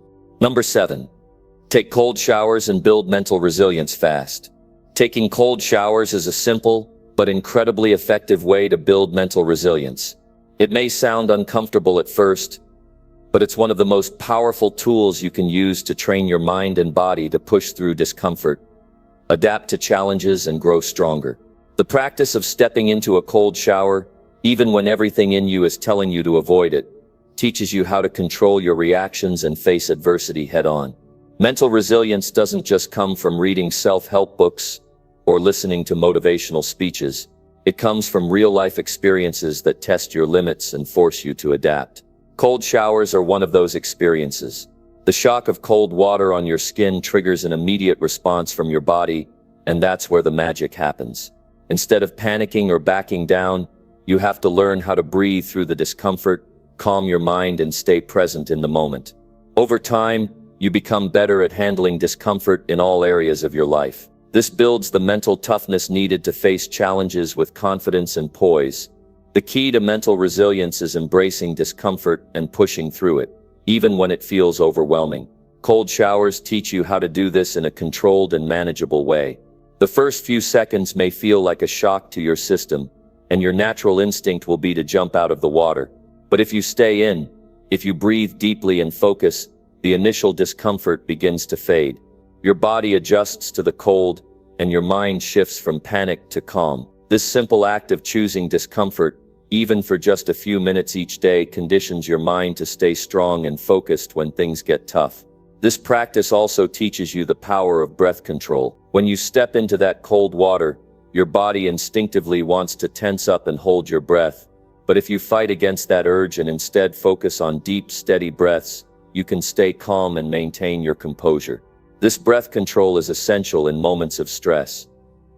Number 7. Take cold showers and build mental resilience fast. Taking cold showers is a simple, but incredibly effective way to build mental resilience. It may sound uncomfortable at first, but it's one of the most powerful tools you can use to train your mind and body to push through discomfort, adapt to challenges, and grow stronger. The practice of stepping into a cold shower, even when everything in you is telling you to avoid it, teaches you how to control your reactions and face adversity head-on. Mental resilience doesn't just come from reading self-help books or listening to motivational speeches. It comes from real-life experiences that test your limits and force you to adapt. Cold showers are one of those experiences. The shock of cold water on your skin triggers an immediate response from your body, and that's where the magic happens. Instead of panicking or backing down, you have to learn how to breathe through the discomfort, calm your mind, and stay present in the moment. Over time, you become better at handling discomfort in all areas of your life. This builds the mental toughness needed to face challenges with confidence and poise. The key to mental resilience is embracing discomfort and pushing through it, even when it feels overwhelming. Cold showers teach you how to do this in a controlled and manageable way. The first few seconds may feel like a shock to your system, and your natural instinct will be to jump out of the water. But if you stay in, if you breathe deeply and focus, the initial discomfort begins to fade. Your body adjusts to the cold, and your mind shifts from panic to calm. This simple act of choosing discomfort, even for just a few minutes each day, conditions your mind to stay strong and focused when things get tough. This practice also teaches you the power of breath control. When you step into that cold water, your body instinctively wants to tense up and hold your breath. But if you fight against that urge and instead focus on deep, steady breaths, you can stay calm and maintain your composure. This breath control is essential in moments of stress.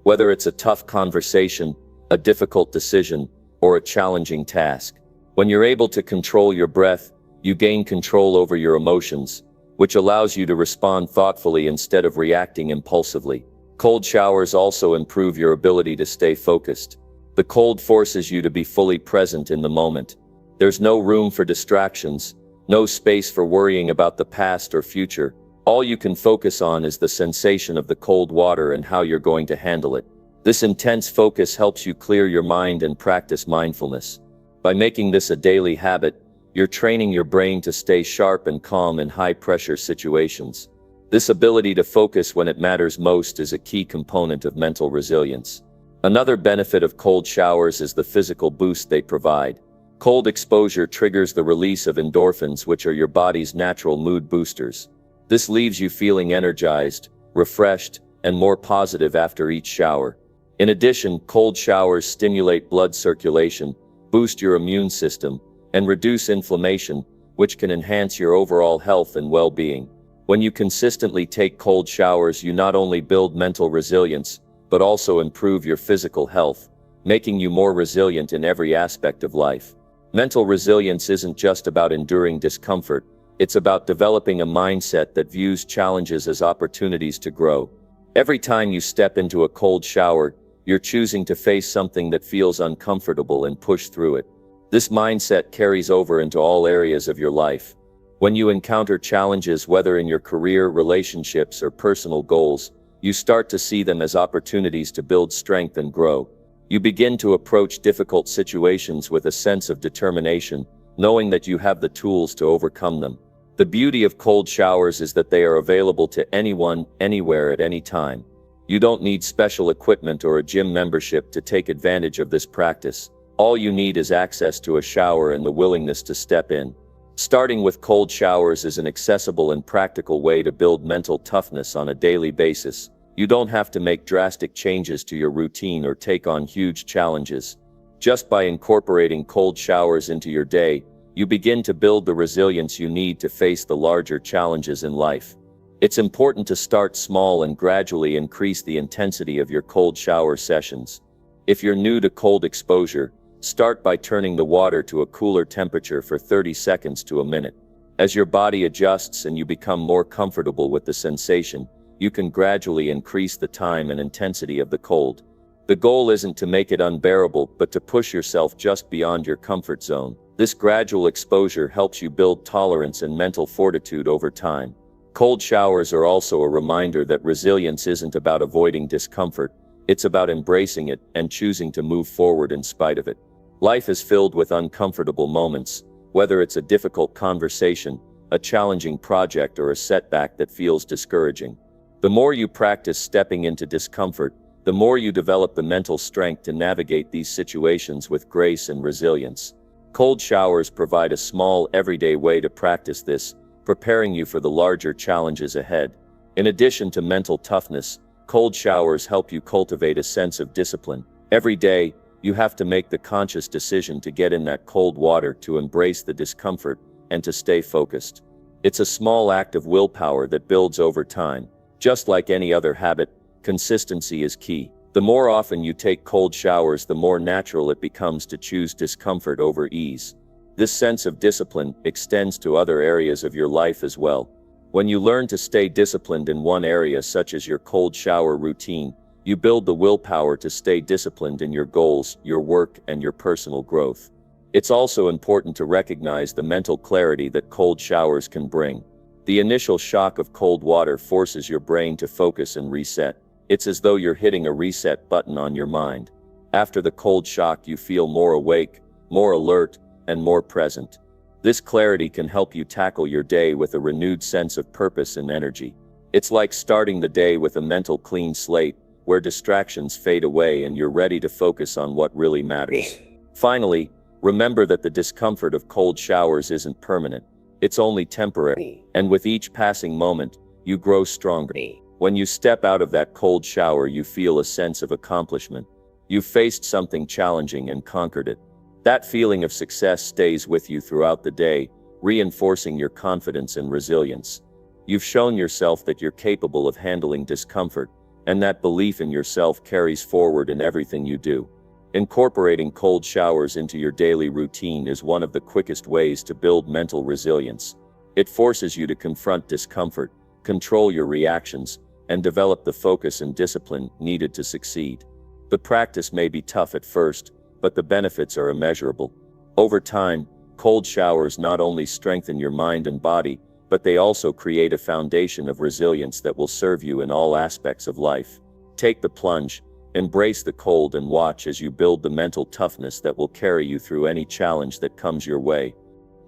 Whether it's a tough conversation, a difficult decision, or a challenging task. When you're able to control your breath, you gain control over your emotions, which allows you to respond thoughtfully instead of reacting impulsively. Cold showers also improve your ability to stay focused. The cold forces you to be fully present in the moment. There's no room for distractions, no space for worrying about the past or future. All you can focus on is the sensation of the cold water and how you're going to handle it. This intense focus helps you clear your mind and practice mindfulness. By making this a daily habit, you're training your brain to stay sharp and calm in high-pressure situations. This ability to focus when it matters most is a key component of mental resilience. Another benefit of cold showers is the physical boost they provide. Cold exposure triggers the release of endorphins, which are your body's natural mood boosters. This leaves you feeling energized, refreshed, and more positive after each shower. In addition, cold showers stimulate blood circulation, boost your immune system, and reduce inflammation, which can enhance your overall health and well-being. When you consistently take cold showers, you not only build mental resilience, but also improve your physical health, making you more resilient in every aspect of life. Mental resilience isn't just about enduring discomfort, it's about developing a mindset that views challenges as opportunities to grow. Every time you step into a cold shower, you're choosing to face something that feels uncomfortable and push through it. This mindset carries over into all areas of your life. When you encounter challenges, whether in your career, relationships, or personal goals, you start to see them as opportunities to build strength and grow. You begin to approach difficult situations with a sense of determination, knowing that you have the tools to overcome them. The beauty of cold showers is that they are available to anyone, anywhere, at any time. You don't need special equipment or a gym membership to take advantage of this practice. All you need is access to a shower and the willingness to step in. Starting with cold showers is an accessible and practical way to build mental toughness on a daily basis. You don't have to make drastic changes to your routine or take on huge challenges. Just by incorporating cold showers into your day, you begin to build the resilience you need to face the larger challenges in life. It's important to start small and gradually increase the intensity of your cold shower sessions. If you're new to cold exposure, start by turning the water to a cooler temperature for 30 seconds to a minute. As your body adjusts and you become more comfortable with the sensation, you can gradually increase the time and intensity of the cold. The goal isn't to make it unbearable, but to push yourself just beyond your comfort zone. This gradual exposure helps you build tolerance and mental fortitude over time. Cold showers are also a reminder that resilience isn't about avoiding discomfort, it's about embracing it and choosing to move forward in spite of it. Life is filled with uncomfortable moments, whether it's a difficult conversation, a challenging project, or a setback that feels discouraging. The more you practice stepping into discomfort, the more you develop the mental strength to navigate these situations with grace and resilience. Cold showers provide a small, everyday way to practice this, preparing you for the larger challenges ahead. In addition to mental toughness, cold showers help you cultivate a sense of discipline. Every day, you have to make the conscious decision to get in that cold water, to embrace the discomfort, and to stay focused. It's a small act of willpower that builds over time. Just like any other habit, consistency is key. The more often you take cold showers, the more natural it becomes to choose discomfort over ease. This sense of discipline extends to other areas of your life as well. When you learn to stay disciplined in one area, such as your cold shower routine, you build the willpower to stay disciplined in your goals, your work, and your personal growth. It's also important to recognize the mental clarity that cold showers can bring. The initial shock of cold water forces your brain to focus and reset. It's as though you're hitting a reset button on your mind. After the cold shock, you feel more awake, more alert, and more present. This clarity can help you tackle your day with a renewed sense of purpose and energy. It's like starting the day with a mental clean slate, where distractions fade away and you're ready to focus on what really matters. Finally, remember that the discomfort of cold showers isn't permanent. It's only temporary, and with each passing moment, you grow stronger. When you step out of that cold shower, you feel a sense of accomplishment. You've faced something challenging and conquered it. That feeling of success stays with you throughout the day, reinforcing your confidence and resilience. You've shown yourself that you're capable of handling discomfort, and that belief in yourself carries forward in everything you do. Incorporating cold showers into your daily routine is one of the quickest ways to build mental resilience. It forces you to confront discomfort, control your reactions, and develop the focus and discipline needed to succeed. The practice may be tough at first, but the benefits are immeasurable. Over time, cold showers not only strengthen your mind and body, but they also create a foundation of resilience that will serve you in all aspects of life. Take the plunge, embrace the cold, and watch as you build the mental toughness that will carry you through any challenge that comes your way.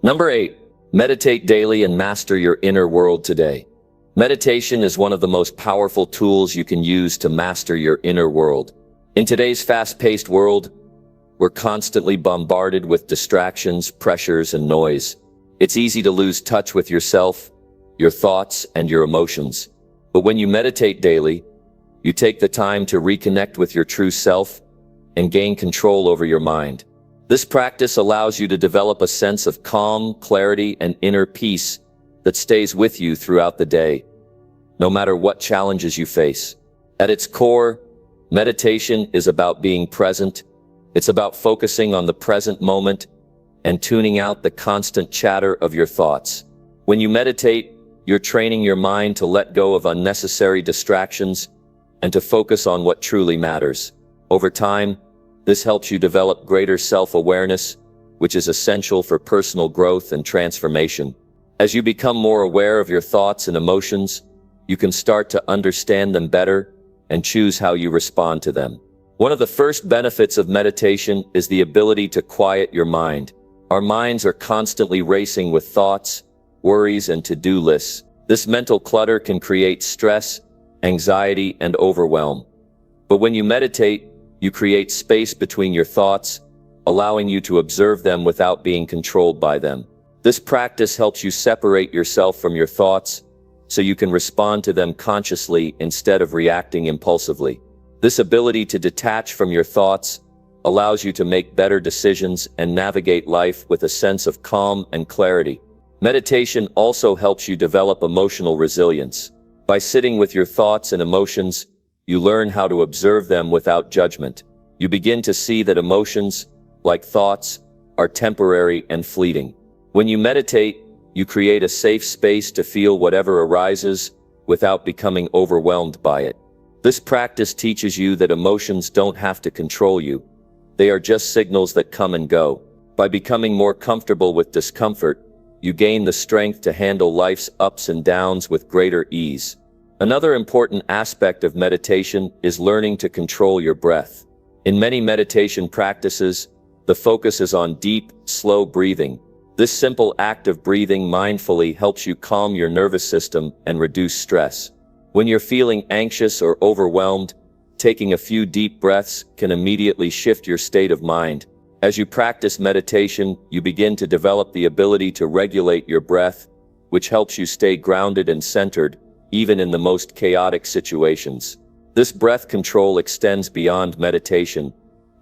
Number 8. Meditate daily and master your inner world today. Meditation is one of the most powerful tools you can use to master your inner world. In today's fast-paced world, we're constantly bombarded with distractions, pressures, and noise. It's easy to lose touch with yourself, your thoughts, and your emotions. But when you meditate daily, you take the time to reconnect with your true self and gain control over your mind. This practice allows you to develop a sense of calm, clarity, and inner peace that stays with you throughout the day, no matter what challenges you face. At its core, meditation is about being present. It's about focusing on the present moment and tuning out the constant chatter of your thoughts. When you meditate, you're training your mind to let go of unnecessary distractions and to focus on what truly matters. Over time, this helps you develop greater self-awareness, which is essential for personal growth and transformation. As you become more aware of your thoughts and emotions, you can start to understand them better and choose how you respond to them. One of the first benefits of meditation is the ability to quiet your mind. Our minds are constantly racing with thoughts, worries, and to-do lists. This mental clutter can create stress, anxiety, and overwhelm. But when you meditate, you create space between your thoughts, allowing you to observe them without being controlled by them. This practice helps you separate yourself from your thoughts so you can respond to them consciously instead of reacting impulsively. This ability to detach from your thoughts allows you to make better decisions and navigate life with a sense of calm and clarity. Meditation also helps you develop emotional resilience. By sitting with your thoughts and emotions, you learn how to observe them without judgment. You begin to see that emotions, like thoughts, are temporary and fleeting. When you meditate, you create a safe space to feel whatever arises without becoming overwhelmed by it. This practice teaches you that emotions don't have to control you. They are just signals that come and go. By becoming more comfortable with discomfort, you gain the strength to handle life's ups and downs with greater ease. Another important aspect of meditation is learning to control your breath. In many meditation practices, the focus is on deep, slow breathing. This simple act of breathing mindfully helps you calm your nervous system and reduce stress. When you're feeling anxious or overwhelmed, taking a few deep breaths can immediately shift your state of mind. As you practice meditation, you begin to develop the ability to regulate your breath, which helps you stay grounded and centered, even in the most chaotic situations. This breath control extends beyond meditation,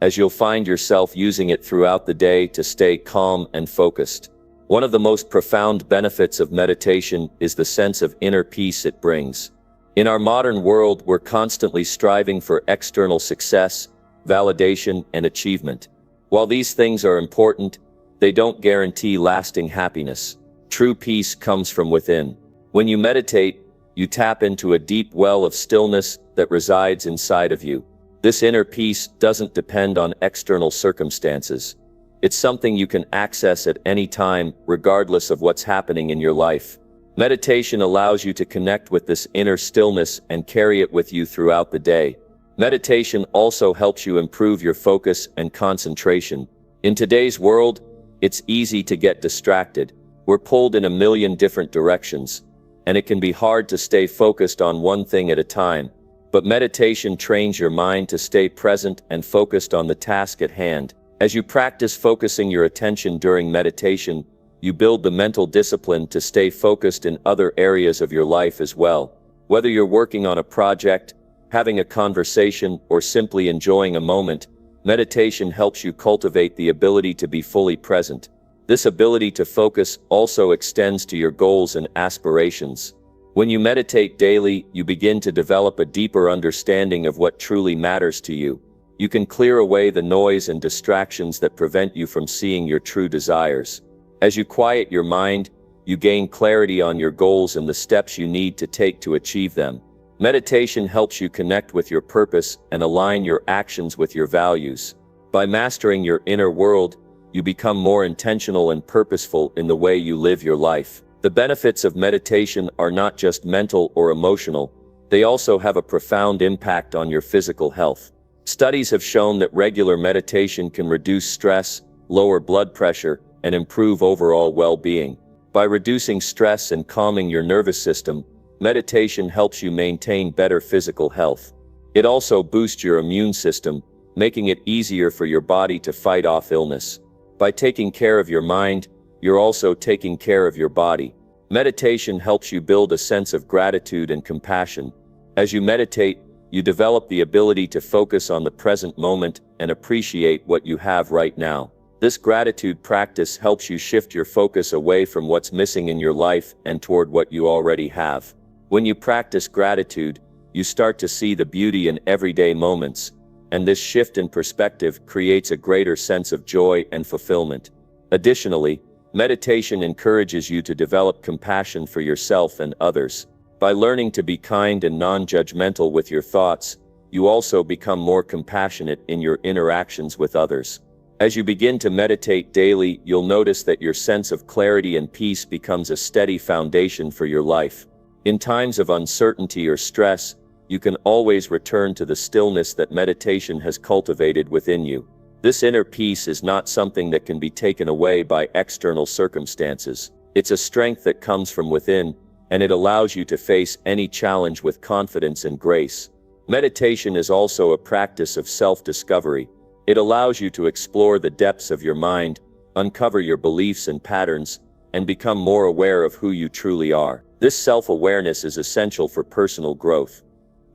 as you'll find yourself using it throughout the day to stay calm and focused. One of the most profound benefits of meditation is the sense of inner peace it brings. In our modern world, we're constantly striving for external success, validation, and achievement. While these things are important, they don't guarantee lasting happiness. True peace comes from within. When you meditate, you tap into a deep well of stillness that resides inside of you. This inner peace doesn't depend on external circumstances. It's something you can access at any time, regardless of what's happening in your life. Meditation allows you to connect with this inner stillness and carry it with you throughout the day. Meditation also helps you improve your focus and concentration. In today's world, it's easy to get distracted. We're pulled in a million different directions, and it can be hard to stay focused on one thing at a time. But meditation trains your mind to stay present and focused on the task at hand. As you practice focusing your attention during meditation, you build the mental discipline to stay focused in other areas of your life as well. Whether you're working on a project, having a conversation, or simply enjoying a moment, meditation helps you cultivate the ability to be fully present. This ability to focus also extends to your goals and aspirations. When you meditate daily, you begin to develop a deeper understanding of what truly matters to you. You can clear away the noise and distractions that prevent you from seeing your true desires. As you quiet your mind, you gain clarity on your goals and the steps you need to take to achieve them. Meditation helps you connect with your purpose and align your actions with your values. By mastering your inner world, you become more intentional and purposeful in the way you live your life. The benefits of meditation are not just mental or emotional, they also have a profound impact on your physical health. Studies have shown that regular meditation can reduce stress, lower blood pressure, and improve overall well-being. By reducing stress and calming your nervous system, meditation helps you maintain better physical health. It also boosts your immune system, making it easier for your body to fight off illness. By taking care of your mind, you're also taking care of your body. Meditation helps you build a sense of gratitude and compassion. As you meditate, you develop the ability to focus on the present moment and appreciate what you have right now. This gratitude practice helps you shift your focus away from what's missing in your life and toward what you already have. When you practice gratitude, you start to see the beauty in everyday moments, and this shift in perspective creates a greater sense of joy and fulfillment. Additionally, meditation encourages you to develop compassion for yourself and others. By learning to be kind and non-judgmental with your thoughts, you also become more compassionate in your interactions with others. As you begin to meditate daily, you'll notice that your sense of clarity and peace becomes a steady foundation for your life. In times of uncertainty or stress, you can always return to the stillness that meditation has cultivated within you. This inner peace is not something that can be taken away by external circumstances. It's a strength that comes from within, and it allows you to face any challenge with confidence and grace. Meditation is also a practice of self-discovery. It allows you to explore the depths of your mind, uncover your beliefs and patterns, and become more aware of who you truly are. This self-awareness is essential for personal growth.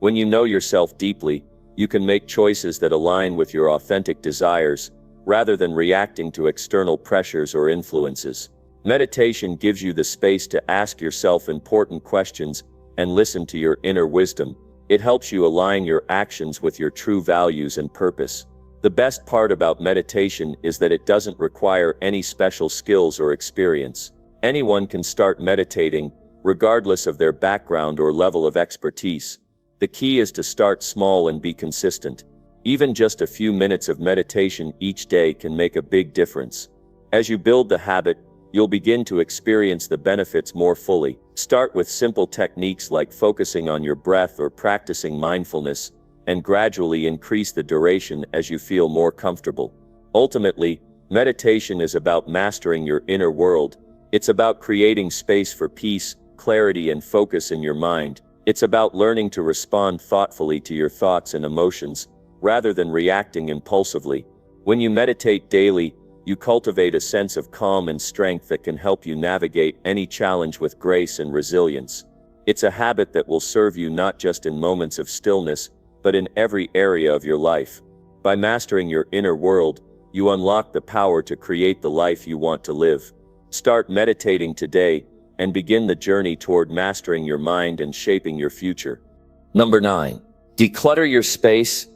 When you know yourself deeply, you can make choices that align with your authentic desires, rather than reacting to external pressures or influences. Meditation gives you the space to ask yourself important questions and listen to your inner wisdom. It helps you align your actions with your true values and purpose. The best part about meditation is that it doesn't require any special skills or experience. Anyone can start meditating, regardless of their background or level of expertise. The key is to start small and be consistent. Even just a few minutes of meditation each day can make a big difference. As you build the habit, you'll begin to experience the benefits more fully. Start with simple techniques like focusing on your breath or practicing mindfulness, and gradually increase the duration as you feel more comfortable. Ultimately, meditation is about mastering your inner world. It's about creating space for peace, clarity, and focus in your mind. It's about learning to respond thoughtfully to your thoughts and emotions, rather than reacting impulsively. When you meditate daily, you cultivate a sense of calm and strength that can help you navigate any challenge with grace and resilience. It's a habit that will serve you not just in moments of stillness, but in every area of your life. By mastering your inner world, you unlock the power to create the life you want to live. Start meditating today, and begin the journey toward mastering your mind and shaping your future. Number 9. Declutter your space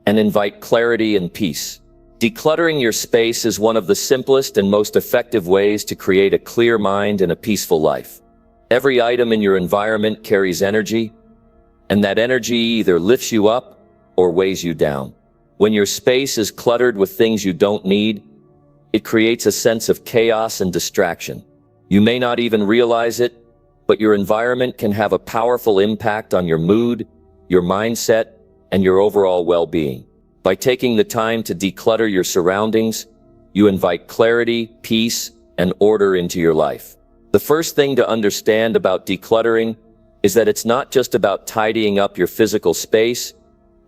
and invite clarity and peace. Decluttering your space is one of the simplest and most effective ways to create a clear mind and a peaceful life. Every item in your environment carries energy, and that energy either lifts you up or weighs you down. When your space is cluttered with things you don't need, it creates a sense of chaos and distraction. You may not even realize it, but your environment can have a powerful impact on your mood, your mindset, and your overall well-being. By taking the time to declutter your surroundings, you invite clarity, peace, and order into your life. The first thing to understand about decluttering is that it's not just about tidying up your physical space,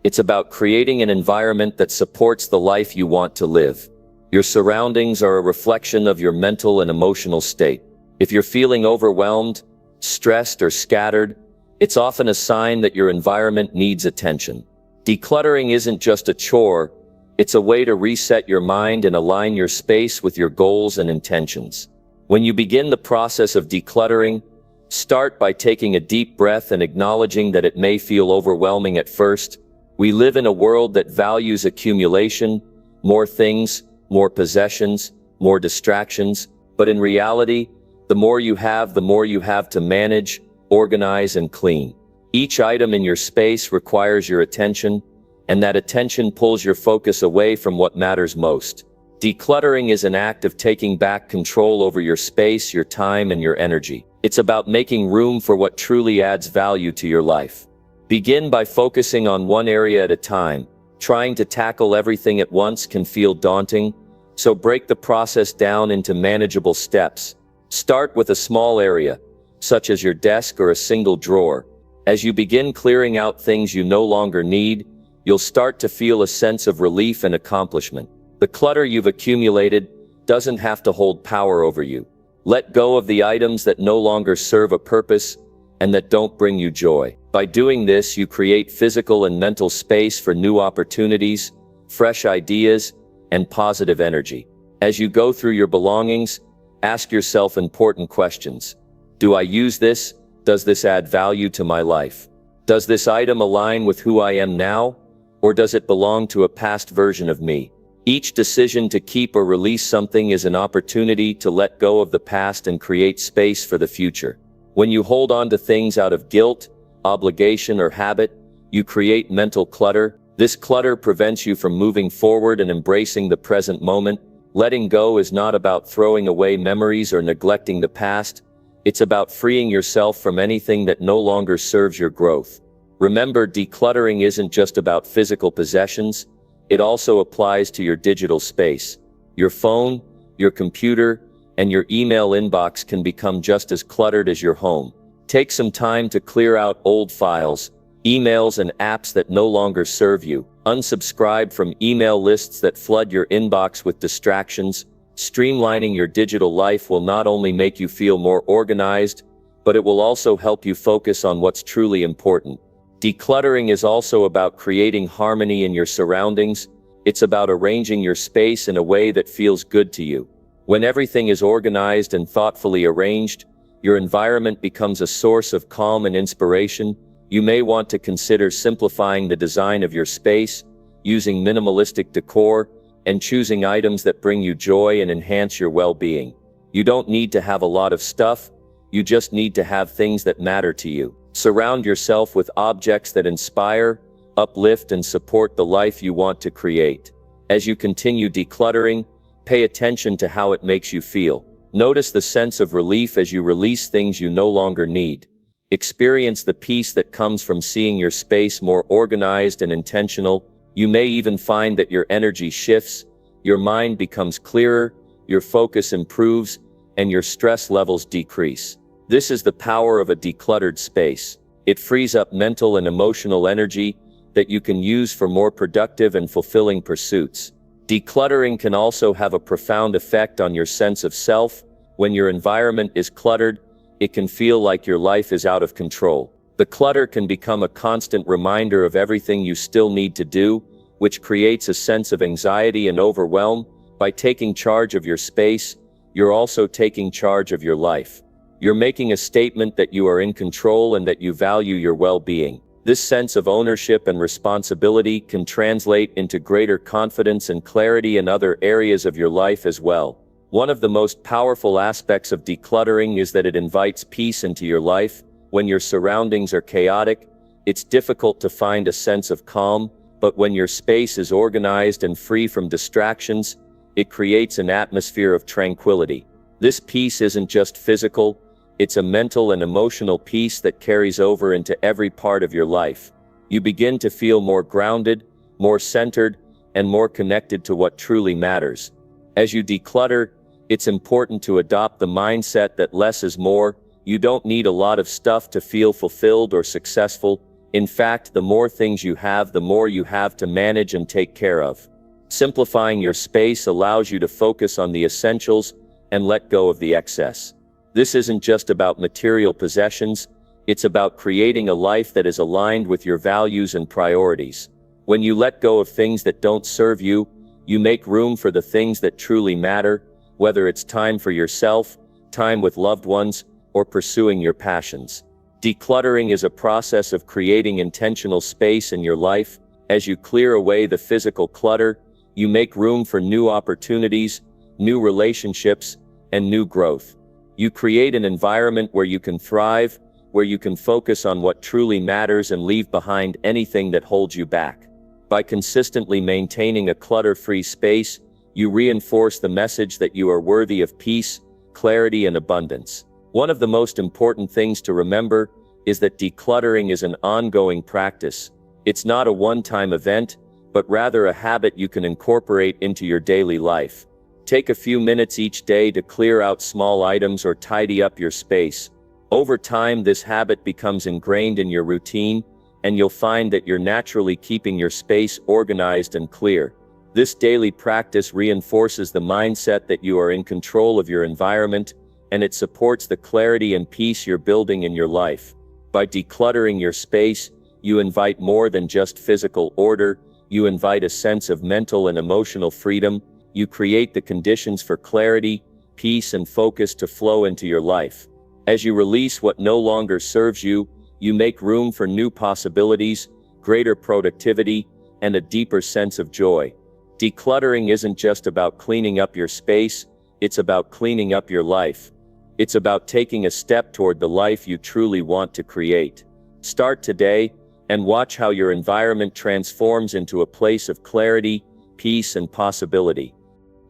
it's about creating an environment that supports the life you want to live. Your surroundings are a reflection of your mental and emotional state. If you're feeling overwhelmed, stressed, or scattered, it's often a sign that your environment needs attention. Decluttering isn't just a chore, it's a way to reset your mind and align your space with your goals and intentions. When you begin the process of decluttering, start by taking a deep breath and acknowledging that it may feel overwhelming at first. We live in a world that values accumulation, more things, more possessions, more distractions, but in reality, The more you have, the more you have to manage, organize, and clean. Each item in your space requires your attention, and that attention pulls your focus away from what matters most. Decluttering is an act of taking back control over your space, your time, and your energy. It's about making room for what truly adds value to your life. Begin by focusing on one area at a time. Trying to tackle everything at once can feel daunting, so break the process down into manageable steps. Start with a small area, such as your desk or a single drawer. As you begin clearing out things you no longer need, you'll start to feel a sense of relief and accomplishment. The clutter you've accumulated doesn't have to hold power over you. Let go of the items that no longer serve a purpose and that don't bring you joy. By doing this, you create physical and mental space for new opportunities, fresh ideas, and positive energy. As you go through your belongings, ask yourself important questions. Do I use this? Does this add value to my life? Does this item align with who I am now? Or does it belong to a past version of me? Each decision to keep or release something is an opportunity to let go of the past and create space for the future. When you hold on to things out of guilt, obligation, or habit, you create mental clutter. This clutter prevents you from moving forward and embracing the present moment. Letting go is not about throwing away memories or neglecting the past. It's about freeing yourself from anything that no longer serves your growth. Remember, decluttering isn't just about physical possessions. It also applies to your digital space. Your phone, your computer, and your email inbox can become just as cluttered as your home. Take some time to clear out old files, emails, and apps that no longer serve you. Unsubscribe from email lists that flood your inbox with distractions. Streamlining your digital life will not only make you feel more organized, but it will also help you focus on what's truly important. Decluttering is also about creating harmony in your surroundings. It's about arranging your space in a way that feels good to you. When everything is organized and thoughtfully arranged, your environment becomes a source of calm and inspiration. You may want to consider simplifying the design of your space, using minimalistic decor, and choosing items that bring you joy and enhance your well-being. You don't need to have a lot of stuff, you just need to have things that matter to you. Surround yourself with objects that inspire, uplift, and support the life you want to create. As you continue decluttering, pay attention to how it makes you feel. Notice the sense of relief as you release things you no longer need. Experience the peace that comes from seeing your space more organized and intentional. You may even find that your energy shifts, your mind becomes clearer, your focus improves, and your stress levels decrease. This is the power of a decluttered space. It frees up mental and emotional energy that you can use for more productive and fulfilling pursuits. Decluttering can also have a profound effect on your sense of self. When your environment is cluttered, it can feel like your life is out of control. The clutter can become a constant reminder of everything you still need to do, which creates a sense of anxiety and overwhelm. By taking charge of your space, you're also taking charge of your life. You're making a statement that you are in control and that you value your well-being. This sense of ownership and responsibility can translate into greater confidence and clarity in other areas of your life as well. One of the most powerful aspects of decluttering is that it invites peace into your life. When your surroundings are chaotic, it's difficult to find a sense of calm, but when your space is organized and free from distractions, it creates an atmosphere of tranquility. This peace isn't just physical, it's a mental and emotional peace that carries over into every part of your life. You begin to feel more grounded, more centered, and more connected to what truly matters. As you declutter, it's important to adopt the mindset that less is more. You don't need a lot of stuff to feel fulfilled or successful. In fact, the more things you have, the more you have to manage and take care of. Simplifying your space allows you to focus on the essentials and let go of the excess. This isn't just about material possessions, it's about creating a life that is aligned with your values and priorities. When you let go of things that don't serve you, you make room for the things that truly matter, whether it's time for yourself, time with loved ones, or pursuing your passions. Decluttering is a process of creating intentional space in your life. As you clear away the physical clutter, you make room for new opportunities, new relationships, and new growth. You create an environment where you can thrive, where you can focus on what truly matters and leave behind anything that holds you back. By consistently maintaining a clutter-free space, you reinforce the message that you are worthy of peace, clarity, and abundance. One of the most important things to remember is that decluttering is an ongoing practice. It's not a one-time event, but rather a habit you can incorporate into your daily life. Take a few minutes each day to clear out small items or tidy up your space. Over time, this habit becomes ingrained in your routine, and you'll find that you're naturally keeping your space organized and clear. This daily practice reinforces the mindset that you are in control of your environment, and it supports the clarity and peace you're building in your life. By decluttering your space, you invite more than just physical order. You invite a sense of mental and emotional freedom. You create the conditions for clarity, peace, and focus to flow into your life. As you release what no longer serves you, you make room for new possibilities, greater productivity, and a deeper sense of joy. Decluttering isn't just about cleaning up your space, it's about cleaning up your life. It's about taking a step toward the life you truly want to create. Start today and watch how your environment transforms into a place of clarity, peace, and possibility.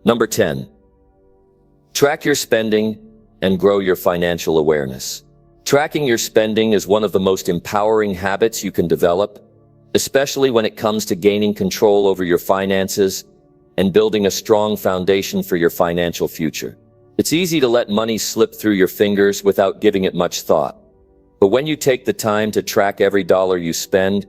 Number 10. Track your spending and grow your financial awareness. Tracking your spending is one of the most empowering habits you can develop, especially when it comes to gaining control over your finances and building a strong foundation for your financial future. It's easy to let money slip through your fingers without giving it much thought. But when you take the time to track every dollar you spend,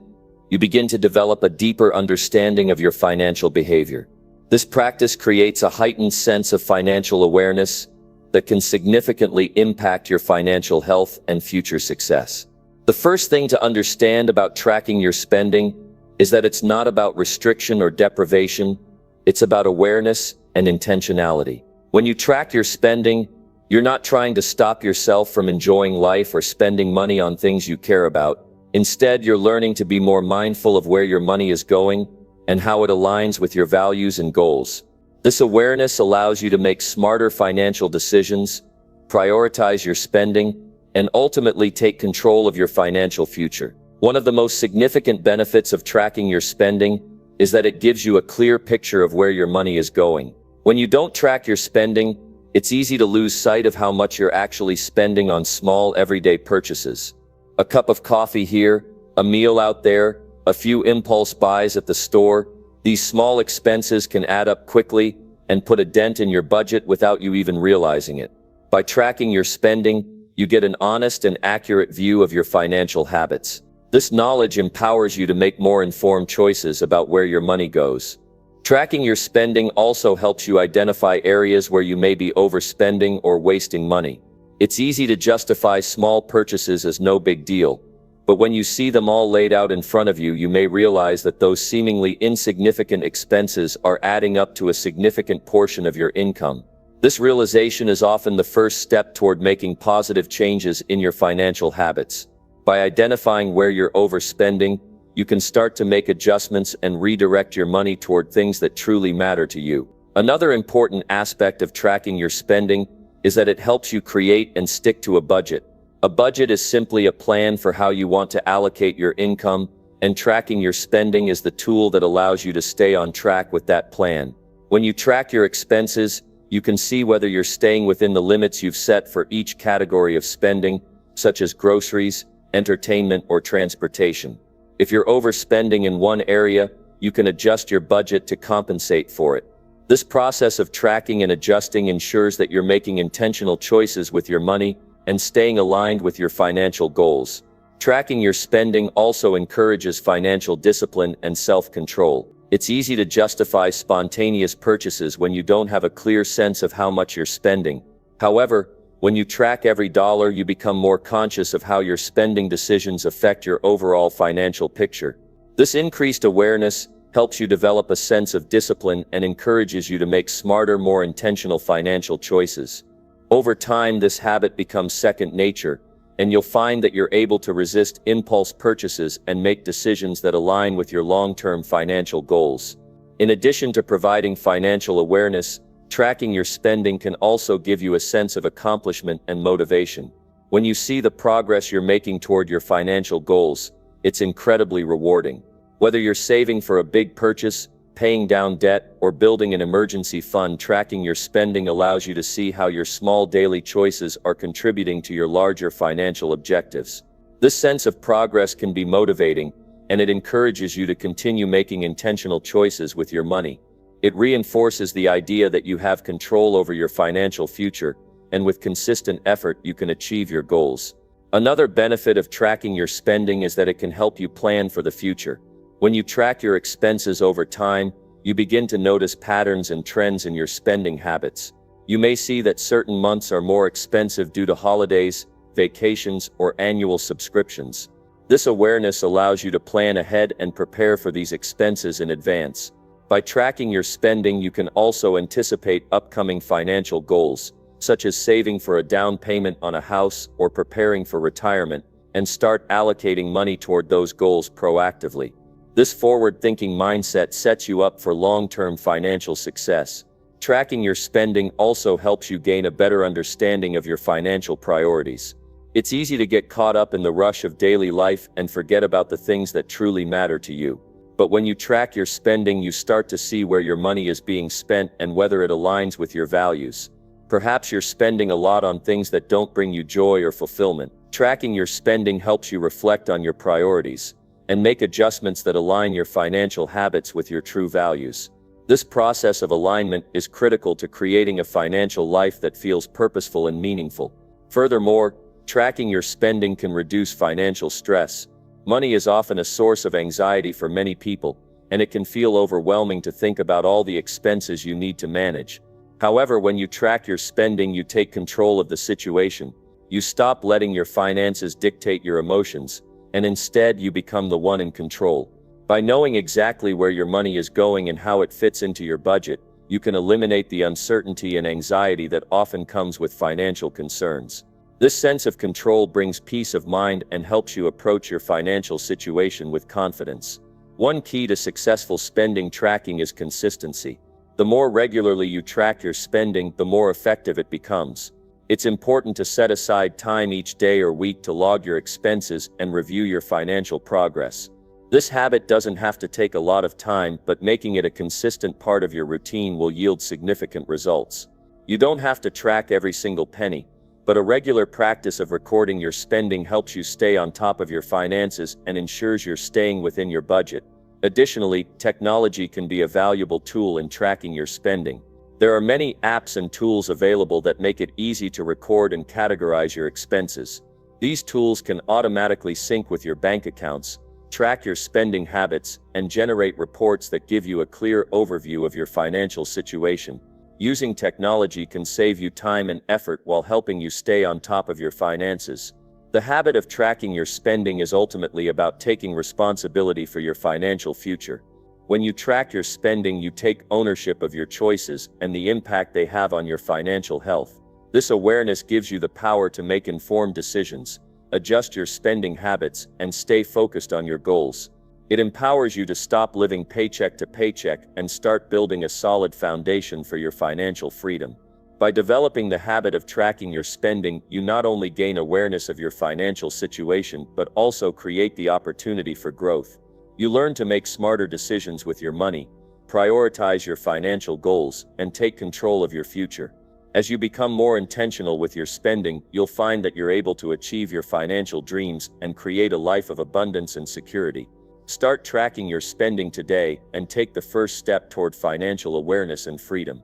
you begin to develop a deeper understanding of your financial behavior. This practice creates a heightened sense of financial awareness that can significantly impact your financial health and future success. The first thing to understand about tracking your spending is that it's not about restriction or deprivation, it's about awareness and intentionality. When you track your spending, you're not trying to stop yourself from enjoying life or spending money on things you care about. Instead, you're learning to be more mindful of where your money is going and how it aligns with your values and goals. This awareness allows you to make smarter financial decisions, prioritize your spending, and ultimately take control of your financial future. One of the most significant benefits of tracking your spending is that it gives you a clear picture of where your money is going. When you don't track your spending, it's easy to lose sight of how much you're actually spending on small everyday purchases. A cup of coffee here, a meal out there, a few impulse buys at the store. These small expenses can add up quickly and put a dent in your budget without you even realizing it. By tracking your spending, you get an honest and accurate view of your financial habits. This knowledge empowers you to make more informed choices about where your money goes. Tracking your spending also helps you identify areas where you may be overspending or wasting money. It's easy to justify small purchases as no big deal, but when you see them all laid out in front of you, you may realize that those seemingly insignificant expenses are adding up to a significant portion of your income. This realization is often the first step toward making positive changes in your financial habits. By identifying where you're overspending, you can start to make adjustments and redirect your money toward things that truly matter to you. Another important aspect of tracking your spending is that it helps you create and stick to a budget. A budget is simply a plan for how you want to allocate your income, and tracking your spending is the tool that allows you to stay on track with that plan. When you track your expenses, you can see whether you're staying within the limits you've set for each category of spending, such as groceries, entertainment, or transportation. If you're overspending in one area, you can adjust your budget to compensate for it. This process of tracking and adjusting ensures that you're making intentional choices with your money and staying aligned with your financial goals. Tracking your spending also encourages financial discipline and self-control. It's easy to justify spontaneous purchases when you don't have a clear sense of how much you're spending. However, when you track every dollar, you become more conscious of how your spending decisions affect your overall financial picture. This increased awareness helps you develop a sense of discipline and encourages you to make smarter, more intentional financial choices. Over time, this habit becomes second nature, and you'll find that you're able to resist impulse purchases and make decisions that align with your long-term financial goals. In addition to providing financial awareness, Tracking your spending can also give you a sense of accomplishment and motivation. When you see the progress you're making toward your financial goals, it's incredibly rewarding. Whether you're saving for a big purchase, paying down debt, or building an emergency fund, tracking your spending allows you to see how your small daily choices are contributing to your larger financial objectives. This sense of progress can be motivating, and it encourages you to continue making intentional choices with your money. It reinforces the idea that you have control over your financial future, and with consistent effort you can achieve your goals. Another benefit of tracking your spending is that it can help you plan for the future. When you track your expenses over time, you begin to notice patterns and trends in your spending habits. You may see that certain months are more expensive due to holidays, vacations, or annual subscriptions. This awareness allows you to plan ahead and prepare for these expenses in advance. By tracking your spending, you can also anticipate upcoming financial goals, such as saving for a down payment on a house or preparing for retirement, and start allocating money toward those goals proactively. This forward-thinking mindset sets you up for long-term financial success. Tracking your spending also helps you gain a better understanding of your financial priorities. It's easy to get caught up in the rush of daily life and forget about the things that truly matter to you. But when you track your spending, you start to see where your money is being spent and whether it aligns with your values. Perhaps you're spending a lot on things that don't bring you joy or fulfillment. Tracking your spending helps you reflect on your priorities and make adjustments that align your financial habits with your true values. This process of alignment is critical to creating a financial life that feels purposeful and meaningful. Furthermore, tracking your spending can reduce financial stress. Money is often a source of anxiety for many people, and it can feel overwhelming to think about all the expenses you need to manage. However, when you track your spending, you take control of the situation. You stop letting your finances dictate your emotions, and instead you become the one in control. By knowing exactly where your money is going and how it fits into your budget, you can eliminate the uncertainty and anxiety that often comes with financial concerns. This sense of control brings peace of mind and helps you approach your financial situation with confidence. One key to successful spending tracking is consistency. The more regularly you track your spending, the more effective it becomes. It's important to set aside time each day or week to log your expenses and review your financial progress. This habit doesn't have to take a lot of time, but making it a consistent part of your routine will yield significant results. You don't have to track every single penny, but a regular practice of recording your spending helps you stay on top of your finances and ensures you're staying within your budget. Additionally, technology can be a valuable tool in tracking your spending. There are many apps and tools available that make it easy to record and categorize your expenses. These tools can automatically sync with your bank accounts, track your spending habits, and generate reports that give you a clear overview of your financial situation. Using technology can save you time and effort while helping you stay on top of your finances. The habit of tracking your spending is ultimately about taking responsibility for your financial future. When you track your spending, you take ownership of your choices and the impact they have on your financial health. This awareness gives you the power to make informed decisions, adjust your spending habits, and stay focused on your goals. It empowers you to stop living paycheck to paycheck and start building a solid foundation for your financial freedom. By developing the habit of tracking your spending, you not only gain awareness of your financial situation, but also create the opportunity for growth. You learn to make smarter decisions with your money, prioritize your financial goals, and take control of your future. As you become more intentional with your spending, you'll find that you're able to achieve your financial dreams and create a life of abundance and security. Start tracking your spending today and take the first step toward financial awareness and freedom.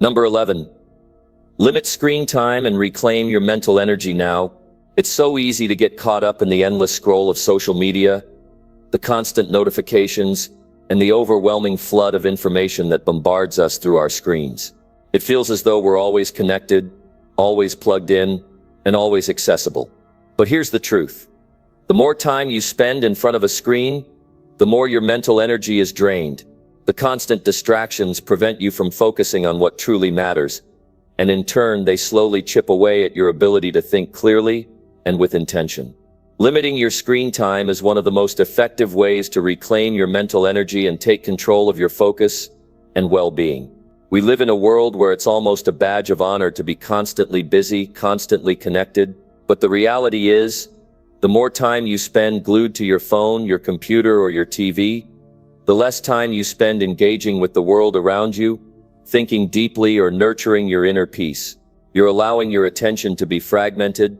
Number 11. Limit screen time and reclaim your mental energy now. It's so easy to get caught up in the endless scroll of social media, the constant notifications, and the overwhelming flood of information that bombards us through our screens. It feels as though we're always connected, always plugged in, and always accessible. But here's the truth. The more time you spend in front of a screen, the more your mental energy is drained. The constant distractions prevent you from focusing on what truly matters, and in turn, they slowly chip away at your ability to think clearly and with intention. Limiting your screen time is one of the most effective ways to reclaim your mental energy and take control of your focus and well-being. We live in a world where it's almost a badge of honor to be constantly busy, constantly connected. But the reality is, the more time you spend glued to your phone, your computer, or your TV, the less time you spend engaging with the world around you, thinking deeply or nurturing your inner peace. You're allowing your attention to be fragmented,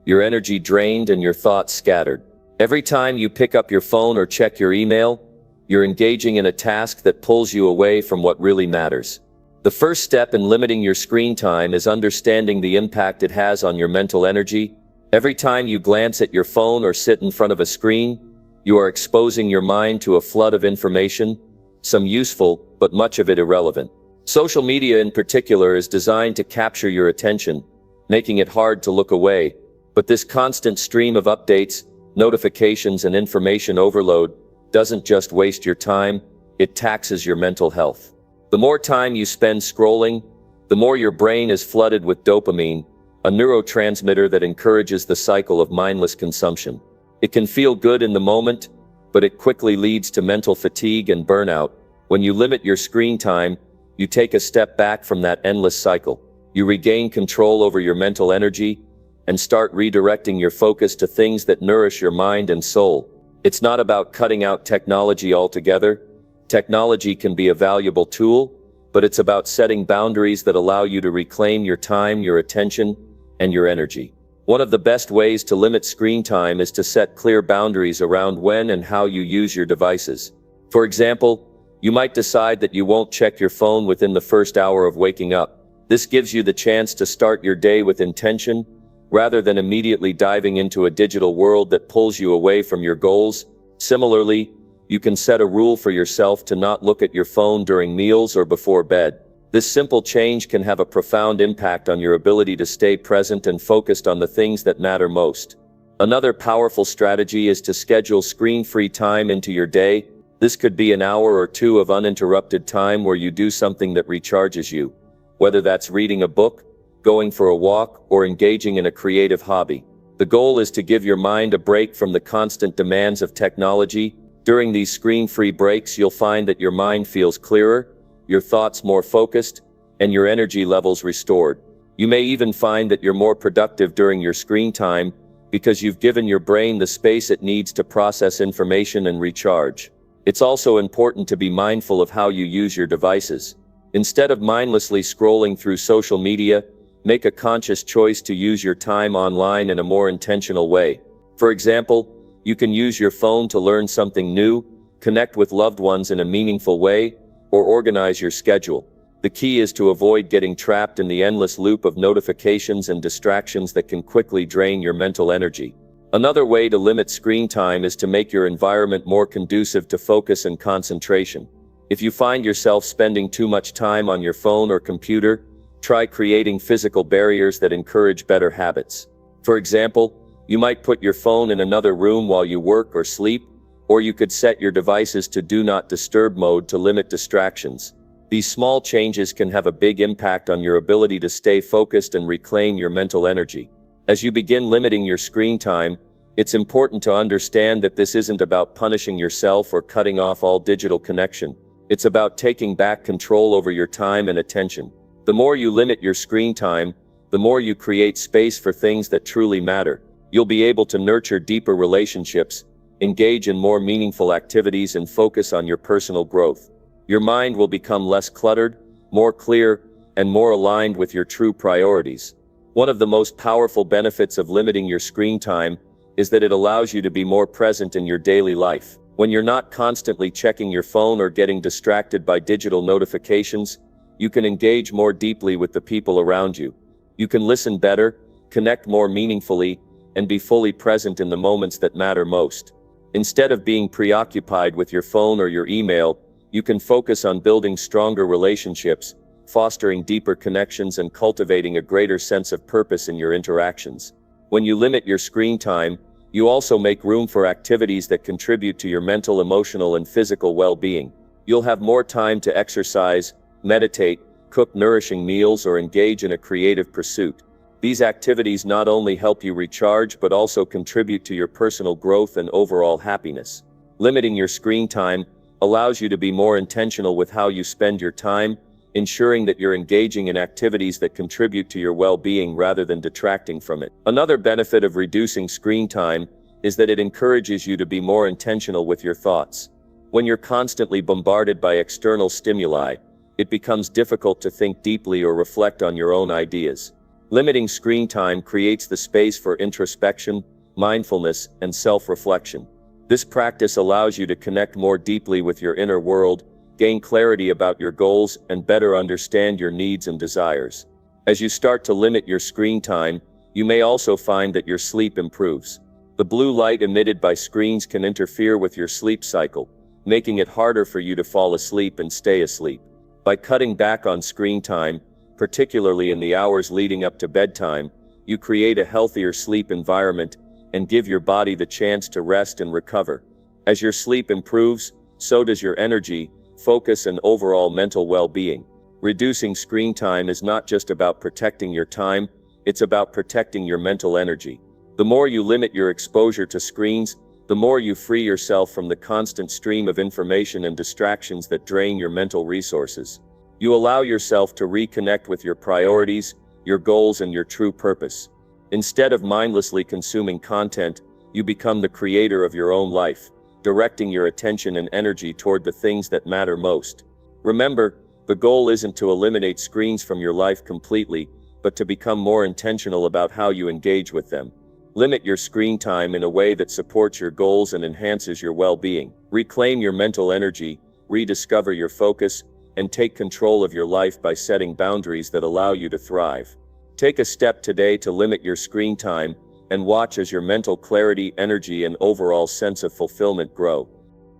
your energy drained, and your thoughts scattered. Every time you pick up your phone or check your email, you're engaging in a task that pulls you away from what really matters. The first step in limiting your screen time is understanding the impact it has on your mental energy. Every time you glance at your phone or sit in front of a screen, you are exposing your mind to a flood of information, some useful, but much of it irrelevant. Social media in particular is designed to capture your attention, making it hard to look away. But this constant stream of updates, notifications, and information overload doesn't just waste your time, it taxes your mental health. The more time you spend scrolling, the more your brain is flooded with dopamine, a neurotransmitter that encourages the cycle of mindless consumption. It can feel good in the moment, but it quickly leads to mental fatigue and burnout. When you limit your screen time, you take a step back from that endless cycle. You regain control over your mental energy and start redirecting your focus to things that nourish your mind and soul. It's not about cutting out technology altogether. Technology can be a valuable tool, but it's about setting boundaries that allow you to reclaim your time, your attention, and your energy. One of the best ways to limit screen time is to set clear boundaries around when and how you use your devices. For example, you might decide that you won't check your phone within the first hour of waking up. This gives you the chance to start your day with intention, rather than immediately diving into a digital world that pulls you away from your goals. Similarly, you can set a rule for yourself to not look at your phone during meals or before bed. This simple change can have a profound impact on your ability to stay present and focused on the things that matter most. Another powerful strategy is to schedule screen-free time into your day. This could be an hour or two of uninterrupted time where you do something that recharges you, whether that's reading a book, going for a walk, or engaging in a creative hobby. The goal is to give your mind a break from the constant demands of technology. During these screen-free breaks, you'll find that your mind feels clearer, your thoughts more focused, and your energy levels restored. You may even find that you're more productive during your screen time because you've given your brain the space it needs to process information and recharge. It's also important to be mindful of how you use your devices. Instead of mindlessly scrolling through social media, make a conscious choice to use your time online in a more intentional way. For example, you can use your phone to learn something new, connect with loved ones in a meaningful way, or organize your schedule. The key is to avoid getting trapped in the endless loop of notifications and distractions that can quickly drain your mental energy. Another way to limit screen time is to make your environment more conducive to focus and concentration. If you find yourself spending too much time on your phone or computer, try creating physical barriers that encourage better habits. For example, you might put your phone in another room while you work or sleep, or you could set your devices to Do Not Disturb mode to limit distractions. These small changes can have a big impact on your ability to stay focused and reclaim your mental energy. As you begin limiting your screen time, it's important to understand that this isn't about punishing yourself or cutting off all digital connection. It's about taking back control over your time and attention. The more you limit your screen time, the more you create space for things that truly matter. You'll be able to nurture deeper relationships, engage in more meaningful activities, and focus on your personal growth. Your mind will become less cluttered, more clear, and more aligned with your true priorities. One of the most powerful benefits of limiting your screen time is that it allows you to be more present in your daily life. When you're not constantly checking your phone or getting distracted by digital notifications, you can engage more deeply with the people around you. You can listen better, connect more meaningfully, and be fully present in the moments that matter most. Instead of being preoccupied with your phone or your email, you can focus on building stronger relationships, fostering deeper connections, and cultivating a greater sense of purpose in your interactions. When you limit your screen time, you also make room for activities that contribute to your mental, emotional, and physical well-being. You'll have more time to exercise, meditate, cook nourishing meals, or engage in a creative pursuit. These activities not only help you recharge but also contribute to your personal growth and overall happiness. Limiting your screen time allows you to be more intentional with how you spend your time, ensuring that you're engaging in activities that contribute to your well-being rather than detracting from it. Another benefit of reducing screen time is that it encourages you to be more intentional with your thoughts. When you're constantly bombarded by external stimuli, it becomes difficult to think deeply or reflect on your own ideas. Limiting screen time creates the space for introspection, mindfulness, and self-reflection. This practice allows you to connect more deeply with your inner world, gain clarity about your goals, and better understand your needs and desires. As you start to limit your screen time, you may also find that your sleep improves. The blue light emitted by screens can interfere with your sleep cycle, making it harder for you to fall asleep and stay asleep. By cutting back on screen time, particularly in the hours leading up to bedtime, you create a healthier sleep environment and give your body the chance to rest and recover. As your sleep improves, so does your energy, focus, and overall mental well-being. Reducing screen time is not just about protecting your time, it's about protecting your mental energy. The more you limit your exposure to screens, the more you free yourself from the constant stream of information and distractions that drain your mental resources. You allow yourself to reconnect with your priorities, your goals, and your true purpose. Instead of mindlessly consuming content, you become the creator of your own life, directing your attention and energy toward the things that matter most. Remember, the goal isn't to eliminate screens from your life completely, but to become more intentional about how you engage with them. Limit your screen time in a way that supports your goals and enhances your well-being. Reclaim your mental energy, rediscover your focus, and take control of your life by setting boundaries that allow you to thrive. Take a step today to limit your screen time and watch as your mental clarity, energy, and overall sense of fulfillment grow.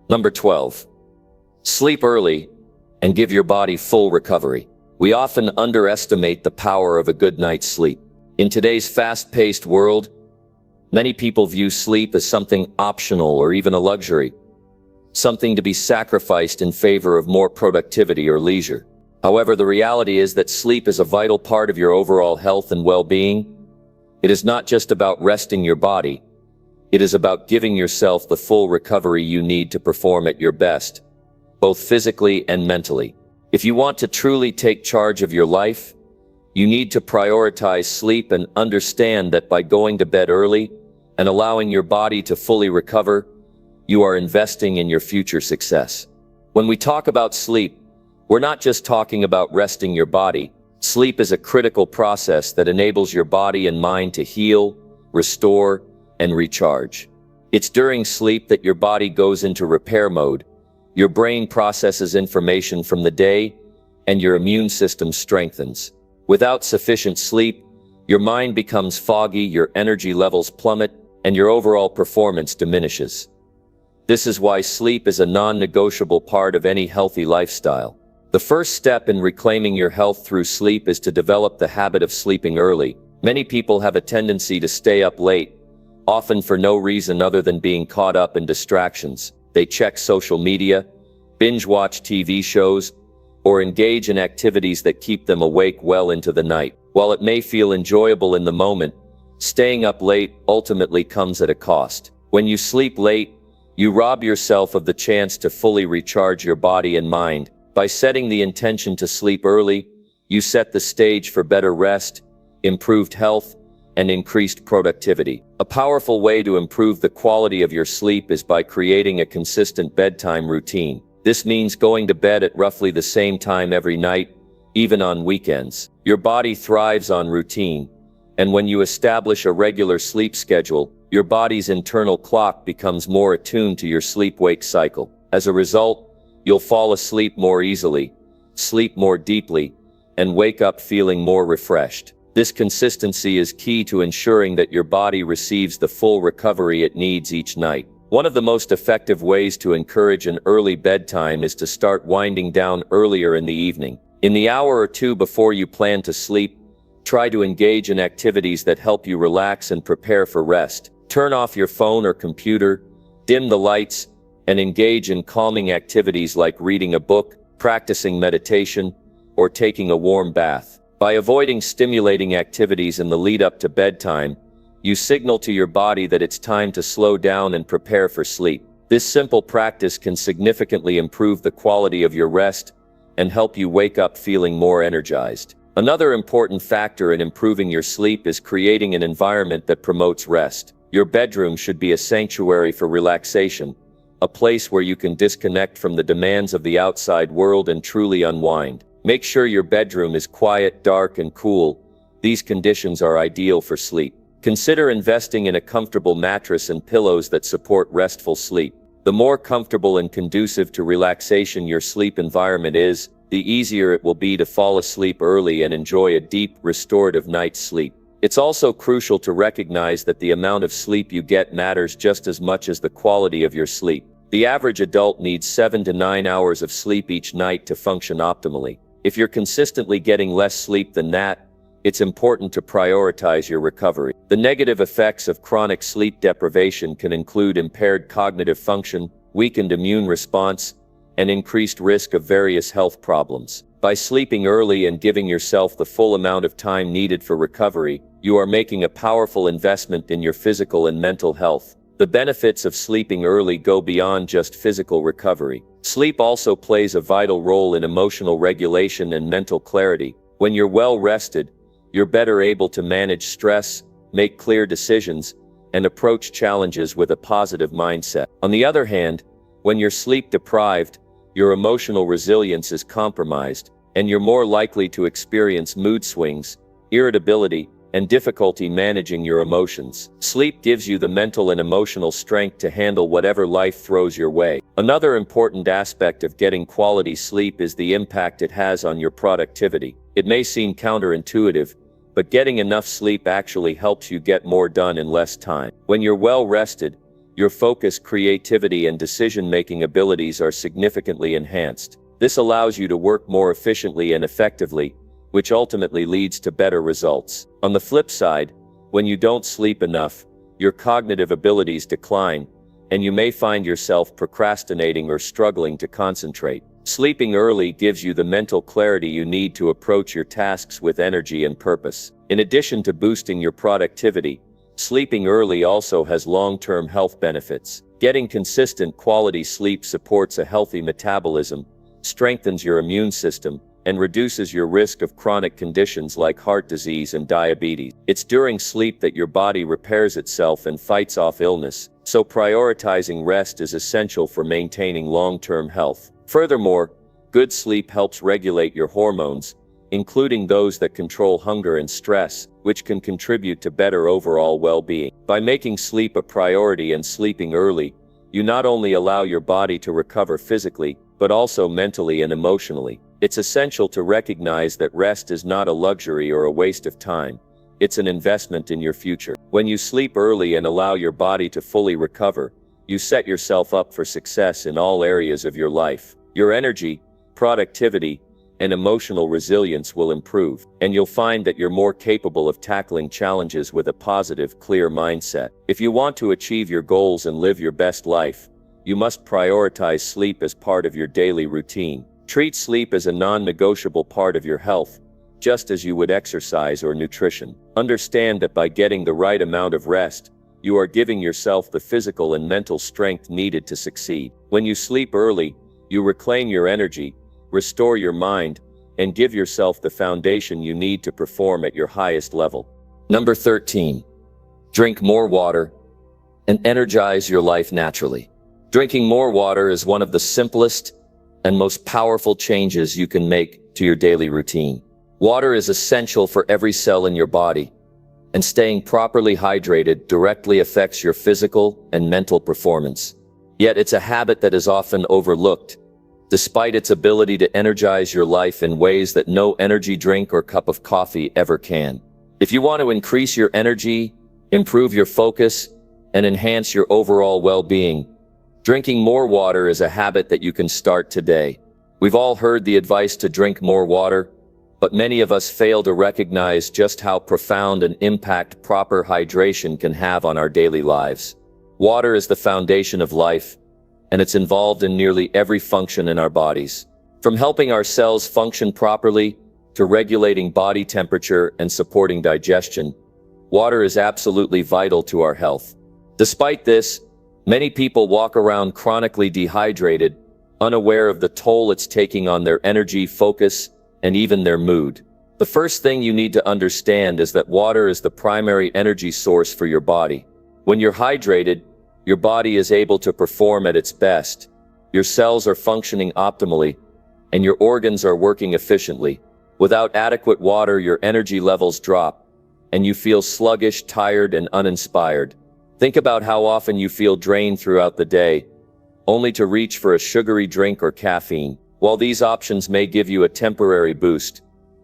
Number 12. Sleep early and give your body full recovery. We often underestimate the power of a good night's sleep. In today's fast-paced world, many people view sleep as something optional or even a luxury, something to be sacrificed in favor of more productivity or leisure. However, the reality is that sleep is a vital part of your overall health and well-being. It is not just about resting your body. It is about giving yourself the full recovery you need to perform at your best, both physically and mentally. If you want to truly take charge of your life, you need to prioritize sleep and understand that by going to bed early and allowing your body to fully recover, you are investing in your future success. When we talk about sleep, we're not just talking about resting your body. Sleep is a critical process that enables your body and mind to heal, restore, and recharge. It's during sleep that your body goes into repair mode, your brain processes information from the day, and your immune system strengthens. Without sufficient sleep, your mind becomes foggy, your energy levels plummet, and your overall performance diminishes. This is why sleep is a non-negotiable part of any healthy lifestyle. The first step in reclaiming your health through sleep is to develop the habit of sleeping early. Many people have a tendency to stay up late, often for no reason other than being caught up in distractions. They check social media, binge-watch TV shows, or engage in activities that keep them awake well into the night. While it may feel enjoyable in the moment, staying up late ultimately comes at a cost. When you sleep late, you rob yourself of the chance to fully recharge your body and mind. By setting the intention to sleep early, you set the stage for better rest, improved health, and increased productivity. A powerful way to improve the quality of your sleep is by creating a consistent bedtime routine. This means going to bed at roughly the same time every night, even on weekends. Your body thrives on routine, and when you establish a regular sleep schedule, your body's internal clock becomes more attuned to your sleep-wake cycle. As a result, you'll fall asleep more easily, sleep more deeply, and wake up feeling more refreshed. This consistency is key to ensuring that your body receives the full recovery it needs each night. One of the most effective ways to encourage an early bedtime is to start winding down earlier in the evening. In the hour or two before you plan to sleep, try to engage in activities that help you relax and prepare for rest. Turn off your phone or computer, dim the lights, and engage in calming activities like reading a book, practicing meditation, or taking a warm bath. By avoiding stimulating activities in the lead-up to bedtime, you signal to your body that it's time to slow down and prepare for sleep. This simple practice can significantly improve the quality of your rest and help you wake up feeling more energized. Another important factor in improving your sleep is creating an environment that promotes rest. Your bedroom should be a sanctuary for relaxation, a place where you can disconnect from the demands of the outside world and truly unwind. Make sure your bedroom is quiet, dark, and cool. These conditions are ideal for sleep. Consider investing in a comfortable mattress and pillows that support restful sleep. The more comfortable and conducive to relaxation your sleep environment is, the easier it will be to fall asleep early and enjoy a deep, restorative night's sleep. It's also crucial to recognize that the amount of sleep you get matters just as much as the quality of your sleep. The average adult needs 7 to 9 hours of sleep each night to function optimally. If you're consistently getting less sleep than that, it's important to prioritize your recovery. The negative effects of chronic sleep deprivation can include impaired cognitive function, weakened immune response, and increased risk of various health problems. By sleeping early and giving yourself the full amount of time needed for recovery, you are making a powerful investment in your physical and mental health. The benefits of sleeping early go beyond just physical recovery. Sleep also plays a vital role in emotional regulation and mental clarity. When you're well rested, you're better able to manage stress, make clear decisions, and approach challenges with a positive mindset. On the other hand, when you're sleep deprived, your emotional resilience is compromised, and you're more likely to experience mood swings, irritability, and difficulty managing your emotions. Sleep gives you the mental and emotional strength to handle whatever life throws your way. Another important aspect of getting quality sleep is the impact it has on your productivity. It may seem counterintuitive, but getting enough sleep actually helps you get more done in less time. When you're well rested, your focus, creativity, and decision-making abilities are significantly enhanced. This allows you to work more efficiently and effectively, which ultimately leads to better results. On the flip side, when you don't sleep enough, your cognitive abilities decline, and you may find yourself procrastinating or struggling to concentrate. Sleeping early gives you the mental clarity you need to approach your tasks with energy and purpose. In addition to boosting your productivity, sleeping early also has long-term health benefits. Getting consistent quality sleep supports a healthy metabolism, strengthens your immune system, and reduces your risk of chronic conditions like heart disease and diabetes. It's during sleep that your body repairs itself and fights off illness, so prioritizing rest is essential for maintaining long-term health. Furthermore, good sleep helps regulate your hormones, including those that control hunger and stress, which can contribute to better overall well-being. By making sleep a priority and sleeping early, you not only allow your body to recover physically, but also mentally and emotionally. It's essential to recognize that rest is not a luxury or a waste of time. It's an investment in your future. When you sleep early and allow your body to fully recover, you set yourself up for success in all areas of your life. Your energy, productivity, and emotional resilience will improve, and you'll find that you're more capable of tackling challenges with a positive, clear mindset. If you want to achieve your goals and live your best life, you must prioritize sleep as part of your daily routine. Treat sleep as a non-negotiable part of your health, just as you would exercise or nutrition. Understand that by getting the right amount of rest, you are giving yourself the physical and mental strength needed to succeed. When you sleep early, you reclaim your energy, restore your mind, and give yourself the foundation you need to perform at your highest level. Number 13. Drink more water and energize your life naturally. Drinking more water is one of the simplest and most powerful changes you can make to your daily routine. Water is essential for every cell in your body, and staying properly hydrated directly affects your physical and mental performance. Yet it's a habit that is often overlooked, despite its ability to energize your life in ways that no energy drink or cup of coffee ever can. If you want to increase your energy, improve your focus, and enhance your overall well-being, drinking more water is a habit that you can start today. We've all heard the advice to drink more water, but many of us fail to recognize just how profound an impact proper hydration can have on our daily lives. Water is the foundation of life, and it's involved in nearly every function in our bodies. From helping our cells function properly, to regulating body temperature and supporting digestion, water is absolutely vital to our health. Despite this, many people walk around chronically dehydrated, unaware of the toll it's taking on their energy, focus, and even their mood. The first thing you need to understand is that water is the primary energy source for your body. When you're hydrated, your body is able to perform at its best. Your cells are functioning optimally, and your organs are working efficiently. Without adequate water, your energy levels drop, and you feel sluggish, tired, and uninspired. Think about how often you feel drained throughout the day, only to reach for a sugary drink or caffeine. While these options may give you a temporary boost,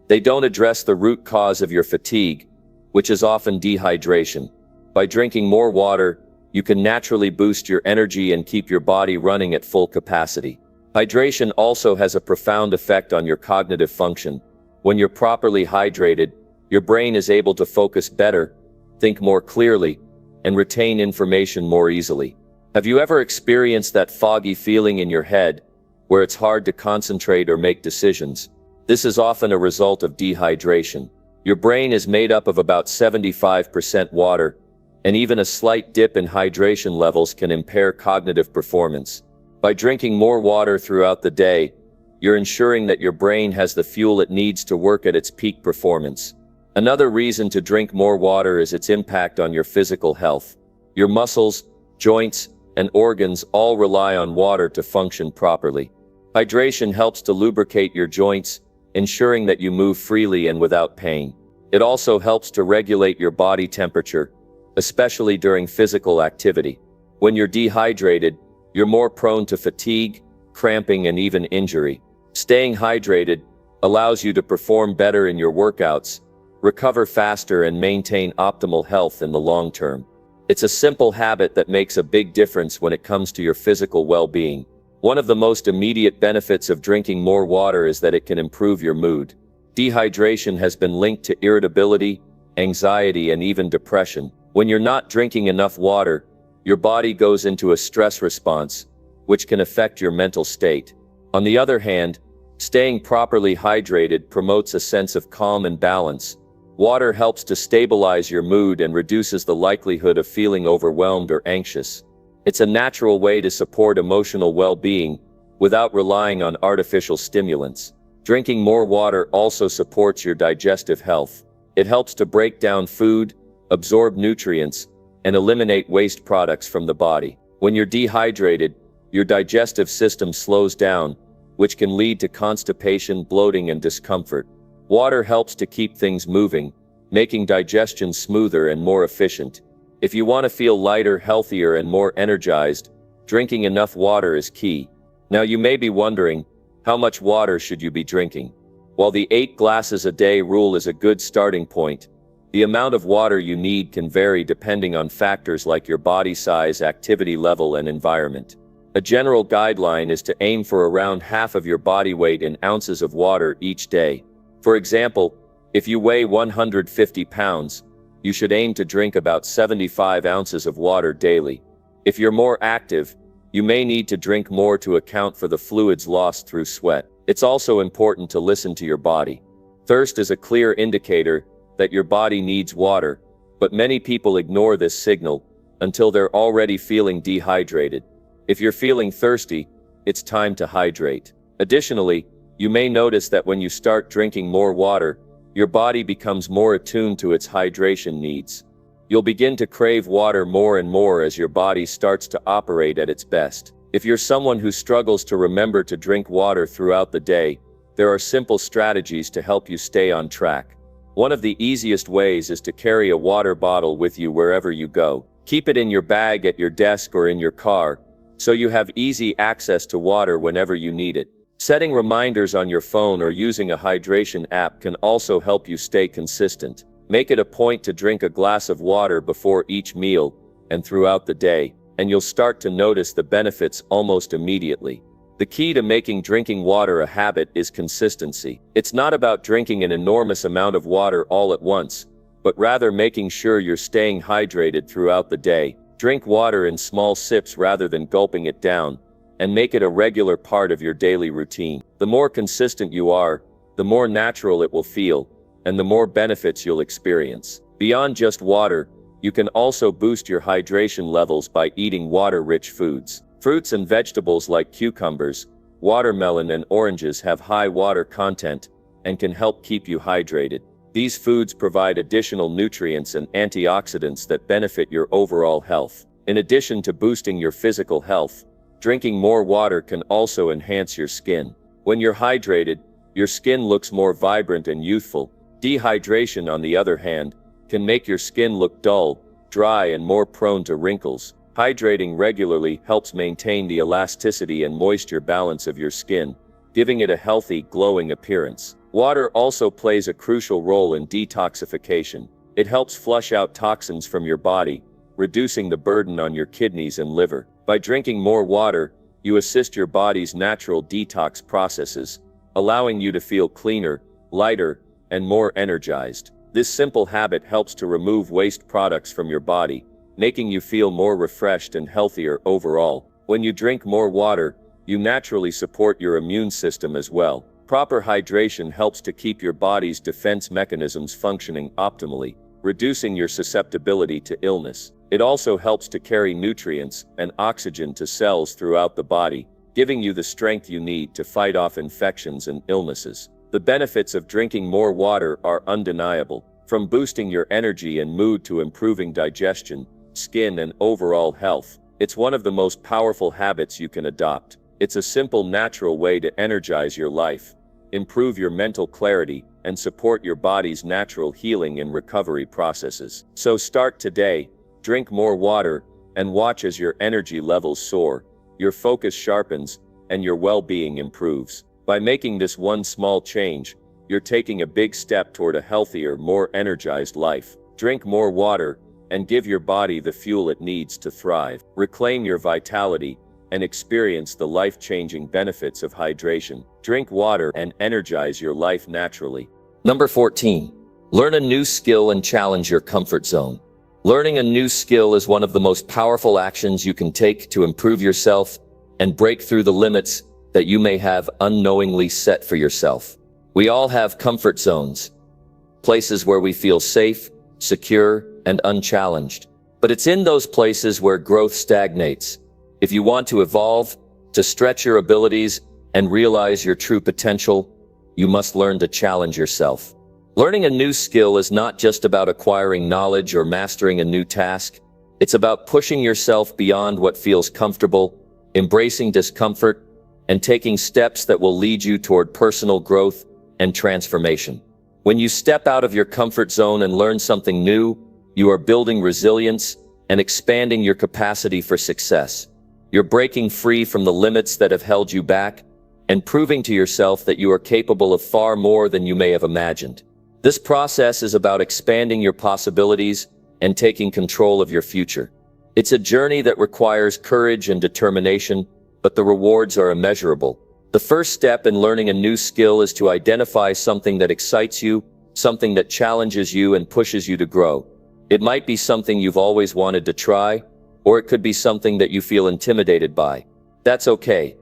they don't address the root cause of your fatigue, which is often dehydration. By drinking more water, you can naturally boost your energy and keep your body running at full capacity. Hydration also has a profound effect on your cognitive function. When you're properly hydrated, your brain is able to focus better, think more clearly, and retain information more easily. Have you ever experienced that foggy feeling in your head, where it's hard to concentrate or make decisions? This is often a result of dehydration. Your brain is made up of about 75% water, and even a slight dip in hydration levels can impair cognitive performance. By drinking more water throughout the day, you're ensuring that your brain has the fuel it needs to work at its peak performance. Another reason to drink more water is its impact on your physical health. Your muscles, joints, and organs all rely on water to function properly. Hydration helps to lubricate your joints, ensuring that you move freely and without pain. It also helps to regulate your body temperature, especially during physical activity. When you're dehydrated, you're more prone to fatigue, cramping, and even injury. Staying hydrated allows you to perform better in your workouts, recover faster, and maintain optimal health in the long term. It's a simple habit that makes a big difference when it comes to your physical well-being. One of the most immediate benefits of drinking more water is that it can improve your mood. Dehydration has been linked to irritability, anxiety, and even depression. When you're not drinking enough water, your body goes into a stress response, which can affect your mental state. On the other hand, staying properly hydrated promotes a sense of calm and balance. Water helps to stabilize your mood and reduces the likelihood of feeling overwhelmed or anxious. It's a natural way to support emotional well-being without relying on artificial stimulants. Drinking more water also supports your digestive health. It helps to break down food, absorb nutrients, and eliminate waste products from the body. When you're dehydrated, your digestive system slows down, which can lead to constipation, bloating, and discomfort. Water helps to keep things moving, making digestion smoother and more efficient. If you want to feel lighter, healthier, and more energized, drinking enough water is key. Now you may be wondering, how much water should you be drinking? While the 8 glasses a day rule is a good starting point, the amount of water you need can vary depending on factors like your body size, activity level, and environment. A general guideline is to aim for around half of your body weight in ounces of water each day. For example, if you weigh 150 pounds, you should aim to drink about 75 ounces of water daily. If you're more active, you may need to drink more to account for the fluids lost through sweat. It's also important to listen to your body. Thirst is a clear indicator that your body needs water, but many people ignore this signal until they're already feeling dehydrated. If you're feeling thirsty, it's time to hydrate. Additionally, you may notice that when you start drinking more water, your body becomes more attuned to its hydration needs. You'll begin to crave water more and more as your body starts to operate at its best. If you're someone who struggles to remember to drink water throughout the day, there are simple strategies to help you stay on track. One of the easiest ways is to carry a water bottle with you wherever you go. Keep it in your bag, at your desk, or in your car, so you have easy access to water whenever you need it. Setting reminders on your phone or using a hydration app can also help you stay consistent. Make it a point to drink a glass of water before each meal and throughout the day, and you'll start to notice the benefits almost immediately. The key to making drinking water a habit is consistency. It's not about drinking an enormous amount of water all at once, but rather making sure you're staying hydrated throughout the day. Drink water in small sips rather than gulping it down, and make it a regular part of your daily routine. The more consistent you are, the more natural it will feel, and the more benefits you'll experience. Beyond just water, you can also boost your hydration levels by eating water-rich foods. Fruits and vegetables like cucumbers, watermelon and oranges have high water content and can help keep you hydrated. These foods provide additional nutrients and antioxidants that benefit your overall health. In addition to boosting your physical health, drinking more water can also enhance your skin. When you're hydrated, your skin looks more vibrant and youthful. Dehydration, on the other hand, can make your skin look dull, dry, and more prone to wrinkles. Hydrating regularly helps maintain the elasticity and moisture balance of your skin, giving it a healthy, glowing appearance. Water also plays a crucial role in detoxification. It helps flush out toxins from your body, reducing the burden on your kidneys and liver. By drinking more water, you assist your body's natural detox processes, allowing you to feel cleaner, lighter, and more energized. This simple habit helps to remove waste products from your body, making you feel more refreshed and healthier overall. When you drink more water, you naturally support your immune system as well. Proper hydration helps to keep your body's defense mechanisms functioning optimally, reducing your susceptibility to illness. It also helps to carry nutrients and oxygen to cells throughout the body, giving you the strength you need to fight off infections and illnesses. The benefits of drinking more water are undeniable, from boosting your energy and mood to improving digestion, skin, and overall health. It's one of the most powerful habits you can adopt. It's a simple, natural way to energize your life, improve your mental clarity, and support your body's natural healing and recovery processes. So start today, drink more water, and watch as your energy levels soar, your focus sharpens, and your well-being improves. By making this one small change, you're taking a big step toward a healthier, more energized life. Drink more water, and give your body the fuel it needs to thrive. Reclaim your vitality, and experience the life-changing benefits of hydration. Drink water and energize your life naturally. Number 14. Learn a new skill and challenge your comfort zone. Learning a new skill is one of the most powerful actions you can take to improve yourself and break through the limits that you may have unknowingly set for yourself. We all have comfort zones, places where we feel safe, secure, and unchallenged. But it's in those places where growth stagnates. If you want to evolve, to stretch your abilities, and realize your true potential, you must learn to challenge yourself. Learning a new skill is not just about acquiring knowledge or mastering a new task. It's about pushing yourself beyond what feels comfortable, embracing discomfort, and taking steps that will lead you toward personal growth and transformation. When you step out of your comfort zone and learn something new, you are building resilience and expanding your capacity for success. You're breaking free from the limits that have held you back and proving to yourself that you are capable of far more than you may have imagined. This process is about expanding your possibilities and taking control of your future. It's a journey that requires courage and determination, but the rewards are immeasurable. The first step in learning a new skill is to identify something that excites you, something that challenges you and pushes you to grow. It might be something you've always wanted to try, or it could be something that you feel intimidated by. That's okay.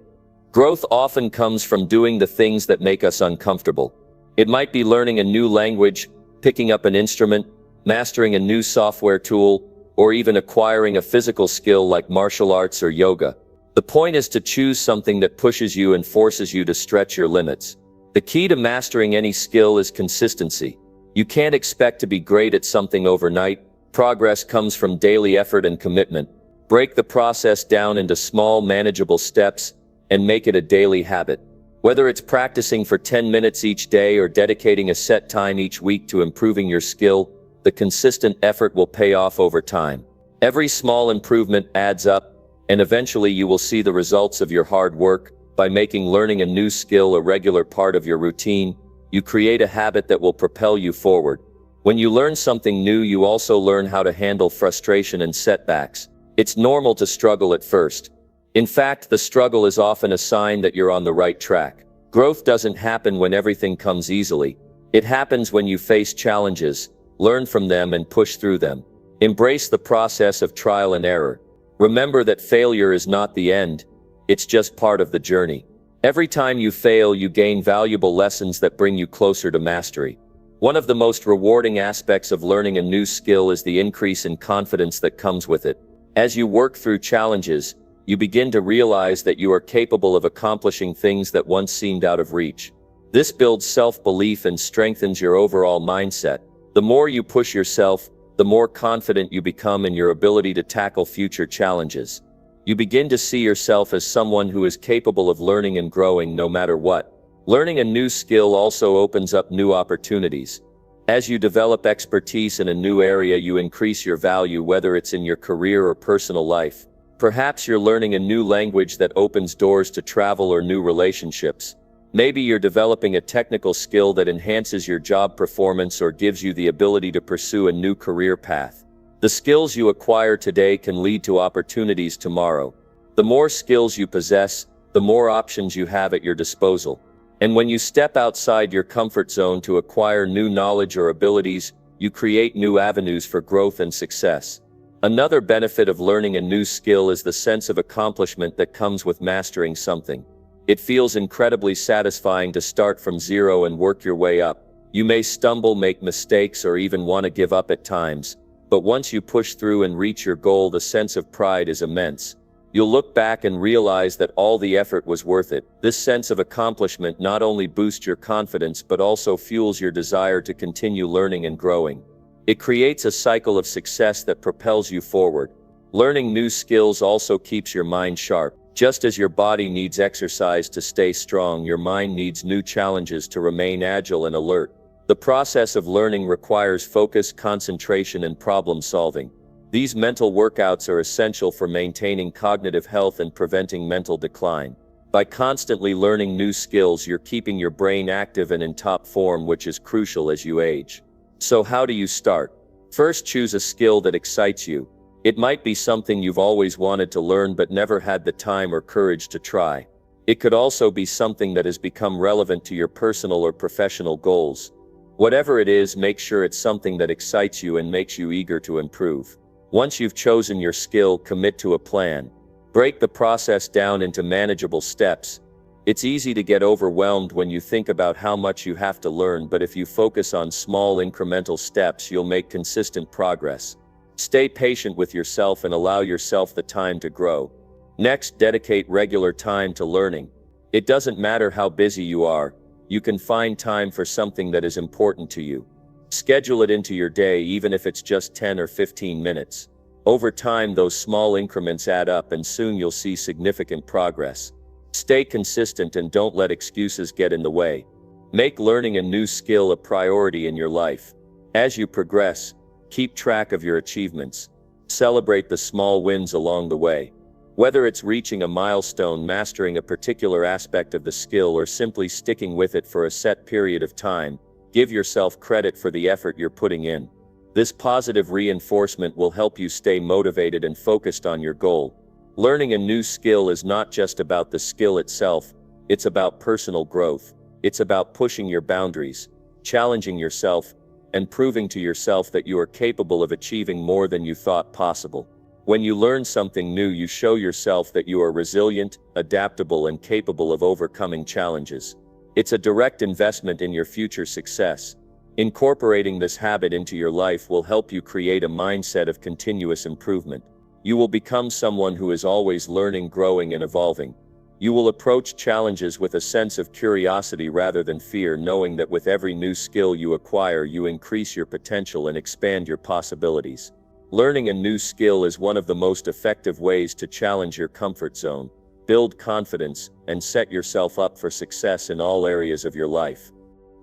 Growth often comes from doing the things that make us uncomfortable. It might be learning a new language, picking up an instrument, mastering a new software tool, or even acquiring a physical skill like martial arts or yoga. The point is to choose something that pushes you and forces you to stretch your limits. The key to mastering any skill is consistency. You can't expect to be great at something overnight. Progress comes from daily effort and commitment. Break the process down into small, manageable steps and make it a daily habit. Whether it's practicing for 10 minutes each day or dedicating a set time each week to improving your skill, the consistent effort will pay off over time. Every small improvement adds up, and eventually you will see the results of your hard work. By making learning a new skill a regular part of your routine, you create a habit that will propel you forward. When you learn something new, you also learn how to handle frustration and setbacks. It's normal to struggle at first. In fact, the struggle is often a sign that you're on the right track. Growth doesn't happen when everything comes easily. It happens when you face challenges, learn from them, and push through them. Embrace the process of trial and error. Remember that failure is not the end. It's just part of the journey. Every time you fail, you gain valuable lessons that bring you closer to mastery. One of the most rewarding aspects of learning a new skill is the increase in confidence that comes with it. As you work through challenges, you begin to realize that you are capable of accomplishing things that once seemed out of reach. This builds self-belief and strengthens your overall mindset. The more you push yourself, the more confident you become in your ability to tackle future challenges. You begin to see yourself as someone who is capable of learning and growing no matter what. Learning a new skill also opens up new opportunities. As you develop expertise in a new area, you increase your value, whether it's in your career or personal life. Perhaps you're learning a new language that opens doors to travel or new relationships. Maybe you're developing a technical skill that enhances your job performance or gives you the ability to pursue a new career path. The skills you acquire today can lead to opportunities tomorrow. The more skills you possess, the more options you have at your disposal. And when you step outside your comfort zone to acquire new knowledge or abilities, you create new avenues for growth and success. Another benefit of learning a new skill is the sense of accomplishment that comes with mastering something. It feels incredibly satisfying to start from zero and work your way up. You may stumble, make mistakes, or even want to give up at times, but once you push through and reach your goal, the sense of pride is immense. You'll look back and realize that all the effort was worth it. This sense of accomplishment not only boosts your confidence but also fuels your desire to continue learning and growing. It creates a cycle of success that propels you forward. Learning new skills also keeps your mind sharp. Just as your body needs exercise to stay strong, your mind needs new challenges to remain agile and alert. The process of learning requires focus, concentration, and problem solving. These mental workouts are essential for maintaining cognitive health and preventing mental decline. By constantly learning new skills, you're keeping your brain active and in top form, which is crucial as you age. So how do you start? First, choose a skill that excites you. It might be something you've always wanted to learn but never had the time or courage to try. It could also be something that has become relevant to your personal or professional goals. Whatever it is, make sure it's something that excites you and makes you eager to improve. Once you've chosen your skill, commit to a plan. Break the process down into manageable steps. It's easy to get overwhelmed when you think about how much you have to learn, but if you focus on small incremental steps, you'll make consistent progress. Stay patient with yourself and allow yourself the time to grow. Next, dedicate regular time to learning. It doesn't matter how busy you are, you can find time for something that is important to you. Schedule it into your day, even if it's just 10 or 15 minutes. Over time, those small increments add up and soon you'll see significant progress. Stay consistent and don't let excuses get in the way. Make learning a new skill a priority in your life. As you progress, keep track of your achievements. Celebrate the small wins along the way. Whether it's reaching a milestone, mastering a particular aspect of the skill, or simply sticking with it for a set period of time, give yourself credit for the effort you're putting in. This positive reinforcement will help you stay motivated and focused on your goal. Learning a new skill is not just about the skill itself, it's about personal growth. It's about pushing your boundaries, challenging yourself, and proving to yourself that you are capable of achieving more than you thought possible. When you learn something new, you show yourself that you are resilient, adaptable, and capable of overcoming challenges. It's a direct investment in your future success. Incorporating this habit into your life will help you create a mindset of continuous improvement. You will become someone who is always learning, growing, and evolving. You will approach challenges with a sense of curiosity rather than fear, knowing that with every new skill you acquire, you increase your potential and expand your possibilities. Learning a new skill is one of the most effective ways to challenge your comfort zone, build confidence, and set yourself up for success in all areas of your life.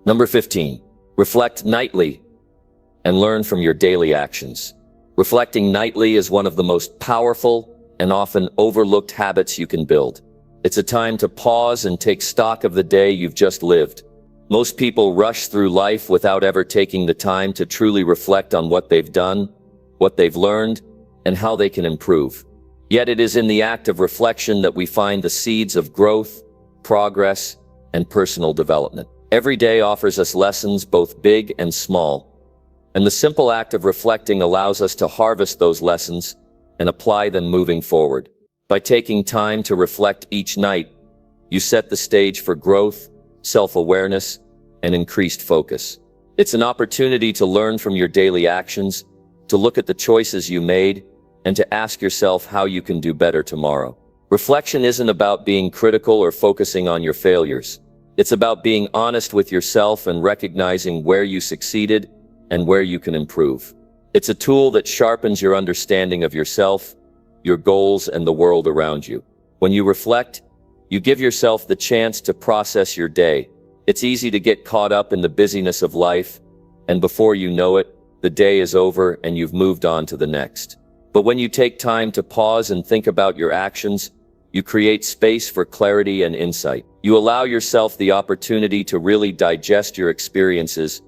Number 15. Reflect nightly and learn from your daily actions. Reflecting nightly is one of the most powerful and often overlooked habits you can build. It's a time to pause and take stock of the day you've just lived. Most people rush through life without ever taking the time to truly reflect on what they've done, what they've learned, and how they can improve. Yet it is in the act of reflection that we find the seeds of growth, progress, and personal development. Every day offers us lessons, both big and small, and the simple act of reflecting allows us to harvest those lessons and apply them moving forward. By taking time to reflect each night, you set the stage for growth, self-awareness, and increased focus. It's an opportunity to learn from your daily actions, to look at the choices you made, and to ask yourself how you can do better tomorrow. Reflection isn't about being critical or focusing on your failures. It's about being honest with yourself and recognizing where you succeeded and where you can improve. It's a tool that sharpens your understanding of yourself, your goals, and the world around you. When you reflect, you give yourself the chance to process your day. It's easy to get caught up in the busyness of life, and before you know it, the day is over and you've moved on to the next. But when you take time to pause and think about your actions, you create space for clarity and insight. You allow yourself the opportunity to really digest your experiences,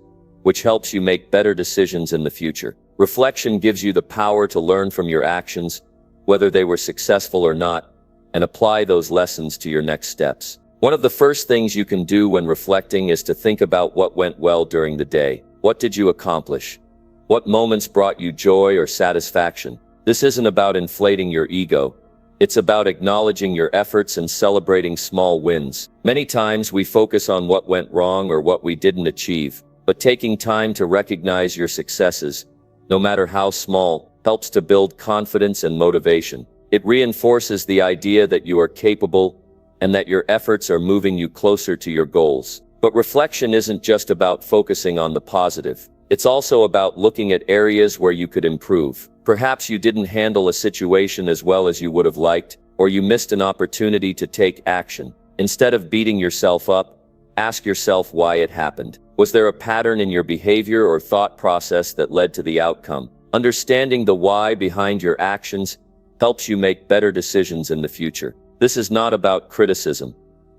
which helps you make better decisions in the future. Reflection gives you the power to learn from your actions, whether they were successful or not, and apply those lessons to your next steps. One of the first things you can do when reflecting is to think about what went well during the day. What did you accomplish? What moments brought you joy or satisfaction? This isn't about inflating your ego. It's about acknowledging your efforts and celebrating small wins. Many times we focus on what went wrong or what we didn't achieve, but taking time to recognize your successes, no matter how small, helps to build confidence and motivation. It reinforces the idea that you are capable and that your efforts are moving you closer to your goals. But reflection isn't just about focusing on the positive. It's also about looking at areas where you could improve. Perhaps you didn't handle a situation as well as you would have liked, or you missed an opportunity to take action. Instead of beating yourself up, ask yourself why it happened. Was there a pattern in your behavior or thought process that led to the outcome? Understanding the why behind your actions helps you make better decisions in the future. This is not about criticism.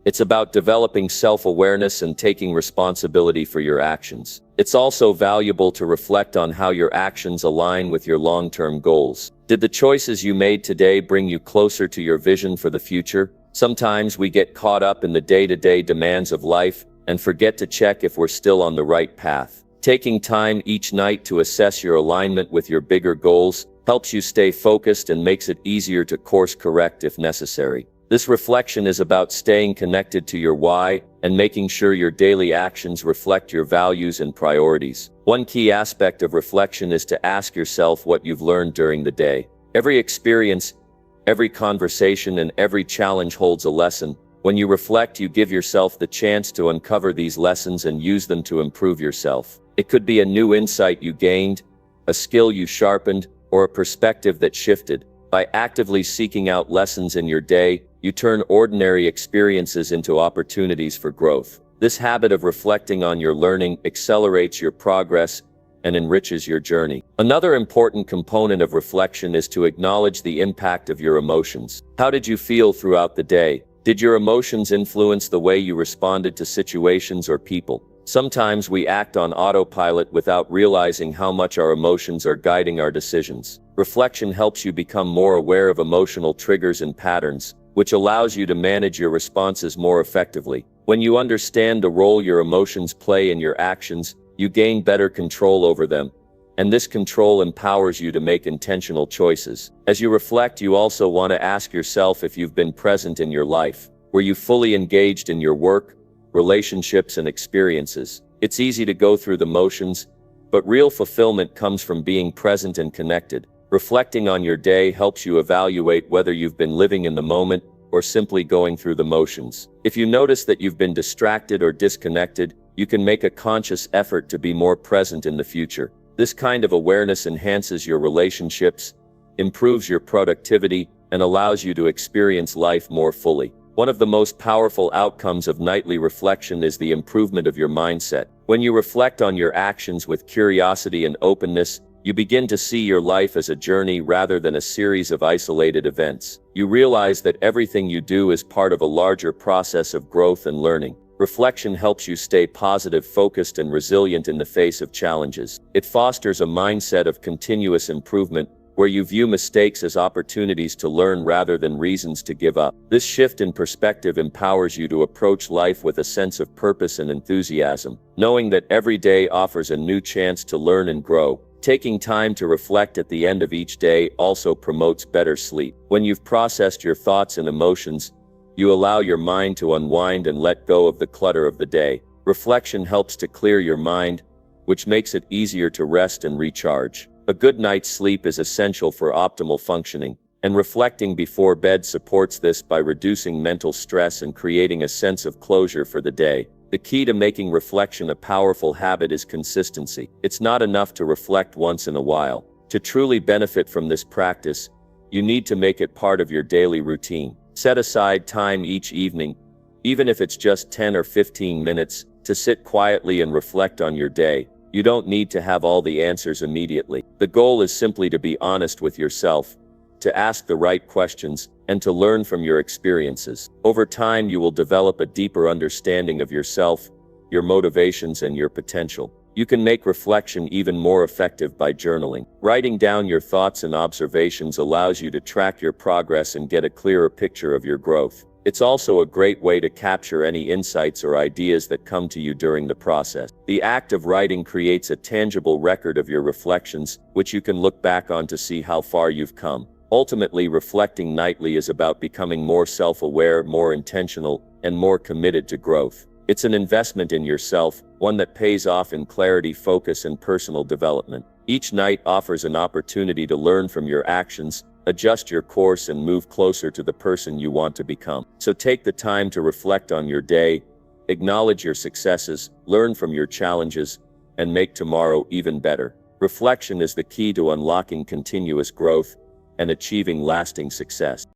It's about developing self-awareness and taking responsibility for your actions. It's also valuable to reflect on how your actions align with your long-term goals. Did the choices you made today bring you closer to your vision for the future? Sometimes we get caught up in the day-to-day demands of life and forget to check if we're still on the right path. Taking time each night to assess your alignment with your bigger goals helps you stay focused and makes it easier to course correct if necessary. This reflection is about staying connected to your why and making sure your daily actions reflect your values and priorities. One key aspect of reflection is to ask yourself what you've learned during the day. Every experience, every conversation, and every challenge holds a lesson. When you reflect, you give yourself the chance to uncover these lessons and use them to improve yourself. It could be a new insight you gained, a skill you sharpened, or a perspective that shifted. By actively seeking out lessons in your day, you turn ordinary experiences into opportunities for growth. This habit of reflecting on your learning accelerates your progress and enriches your journey. Another important component of reflection is to acknowledge the impact of your emotions. How did you feel throughout the day? Did your emotions influence the way you responded to situations or people? Sometimes we act on autopilot without realizing how much our emotions are guiding our decisions. Reflection helps you become more aware of emotional triggers and patterns, which allows you to manage your responses more effectively. When you understand the role your emotions play in your actions, you gain better control over them, and this control empowers you to make intentional choices. As you reflect, you also want to ask yourself if you've been present in your life. Were you fully engaged in your work, relationships, and experiences? It's easy to go through the motions, but real fulfillment comes from being present and connected. Reflecting on your day helps you evaluate whether you've been living in the moment or simply going through the motions. If you notice that you've been distracted or disconnected, you can make a conscious effort to be more present in the future. This kind of awareness enhances your relationships, improves your productivity, and allows you to experience life more fully. One of the most powerful outcomes of nightly reflection is the improvement of your mindset. When you reflect on your actions with curiosity and openness, you begin to see your life as a journey rather than a series of isolated events. You realize that everything you do is part of a larger process of growth and learning. Reflection helps you stay positive, focused, and resilient in the face of challenges. It fosters a mindset of continuous improvement, where you view mistakes as opportunities to learn rather than reasons to give up. This shift in perspective empowers you to approach life with a sense of purpose and enthusiasm, knowing that every day offers a new chance to learn and grow. Taking time to reflect at the end of each day also promotes better sleep. When you've processed your thoughts and emotions, you allow your mind to unwind and let go of the clutter of the day. Reflection helps to clear your mind, which makes it easier to rest and recharge. A good night's sleep is essential for optimal functioning, And reflecting before bed supports this by reducing mental stress and creating a sense of closure for the day. The key to making reflection a powerful habit is consistency. It's not enough to reflect once in a while. To truly benefit from this practice, you need to make it part of your daily routine. Set aside time each evening, even if it's just 10 or 15 minutes, to sit quietly and reflect on your day. You don't need to have all the answers immediately. The goal is simply to be honest with yourself, to ask the right questions, and to learn from your experiences. Over time, you will develop a deeper understanding of yourself, your motivations, and your potential. You can make reflection even more effective by journaling. Writing down your thoughts and observations allows you to track your progress and get a clearer picture of your growth. It's also a great way to capture any insights or ideas that come to you during the process. The act of writing creates a tangible record of your reflections, which you can look back on to see how far you've come. Ultimately, reflecting nightly is about becoming more self-aware, more intentional, and more committed to growth. It's an investment in yourself, one that pays off in clarity, focus, and personal development. Each night offers an opportunity to learn from your actions, adjust your course, and move closer to the person you want to become. So take the time to reflect on your day, acknowledge your successes, learn from your challenges, and make tomorrow even better. Reflection is the key to unlocking continuous growth and achieving lasting success.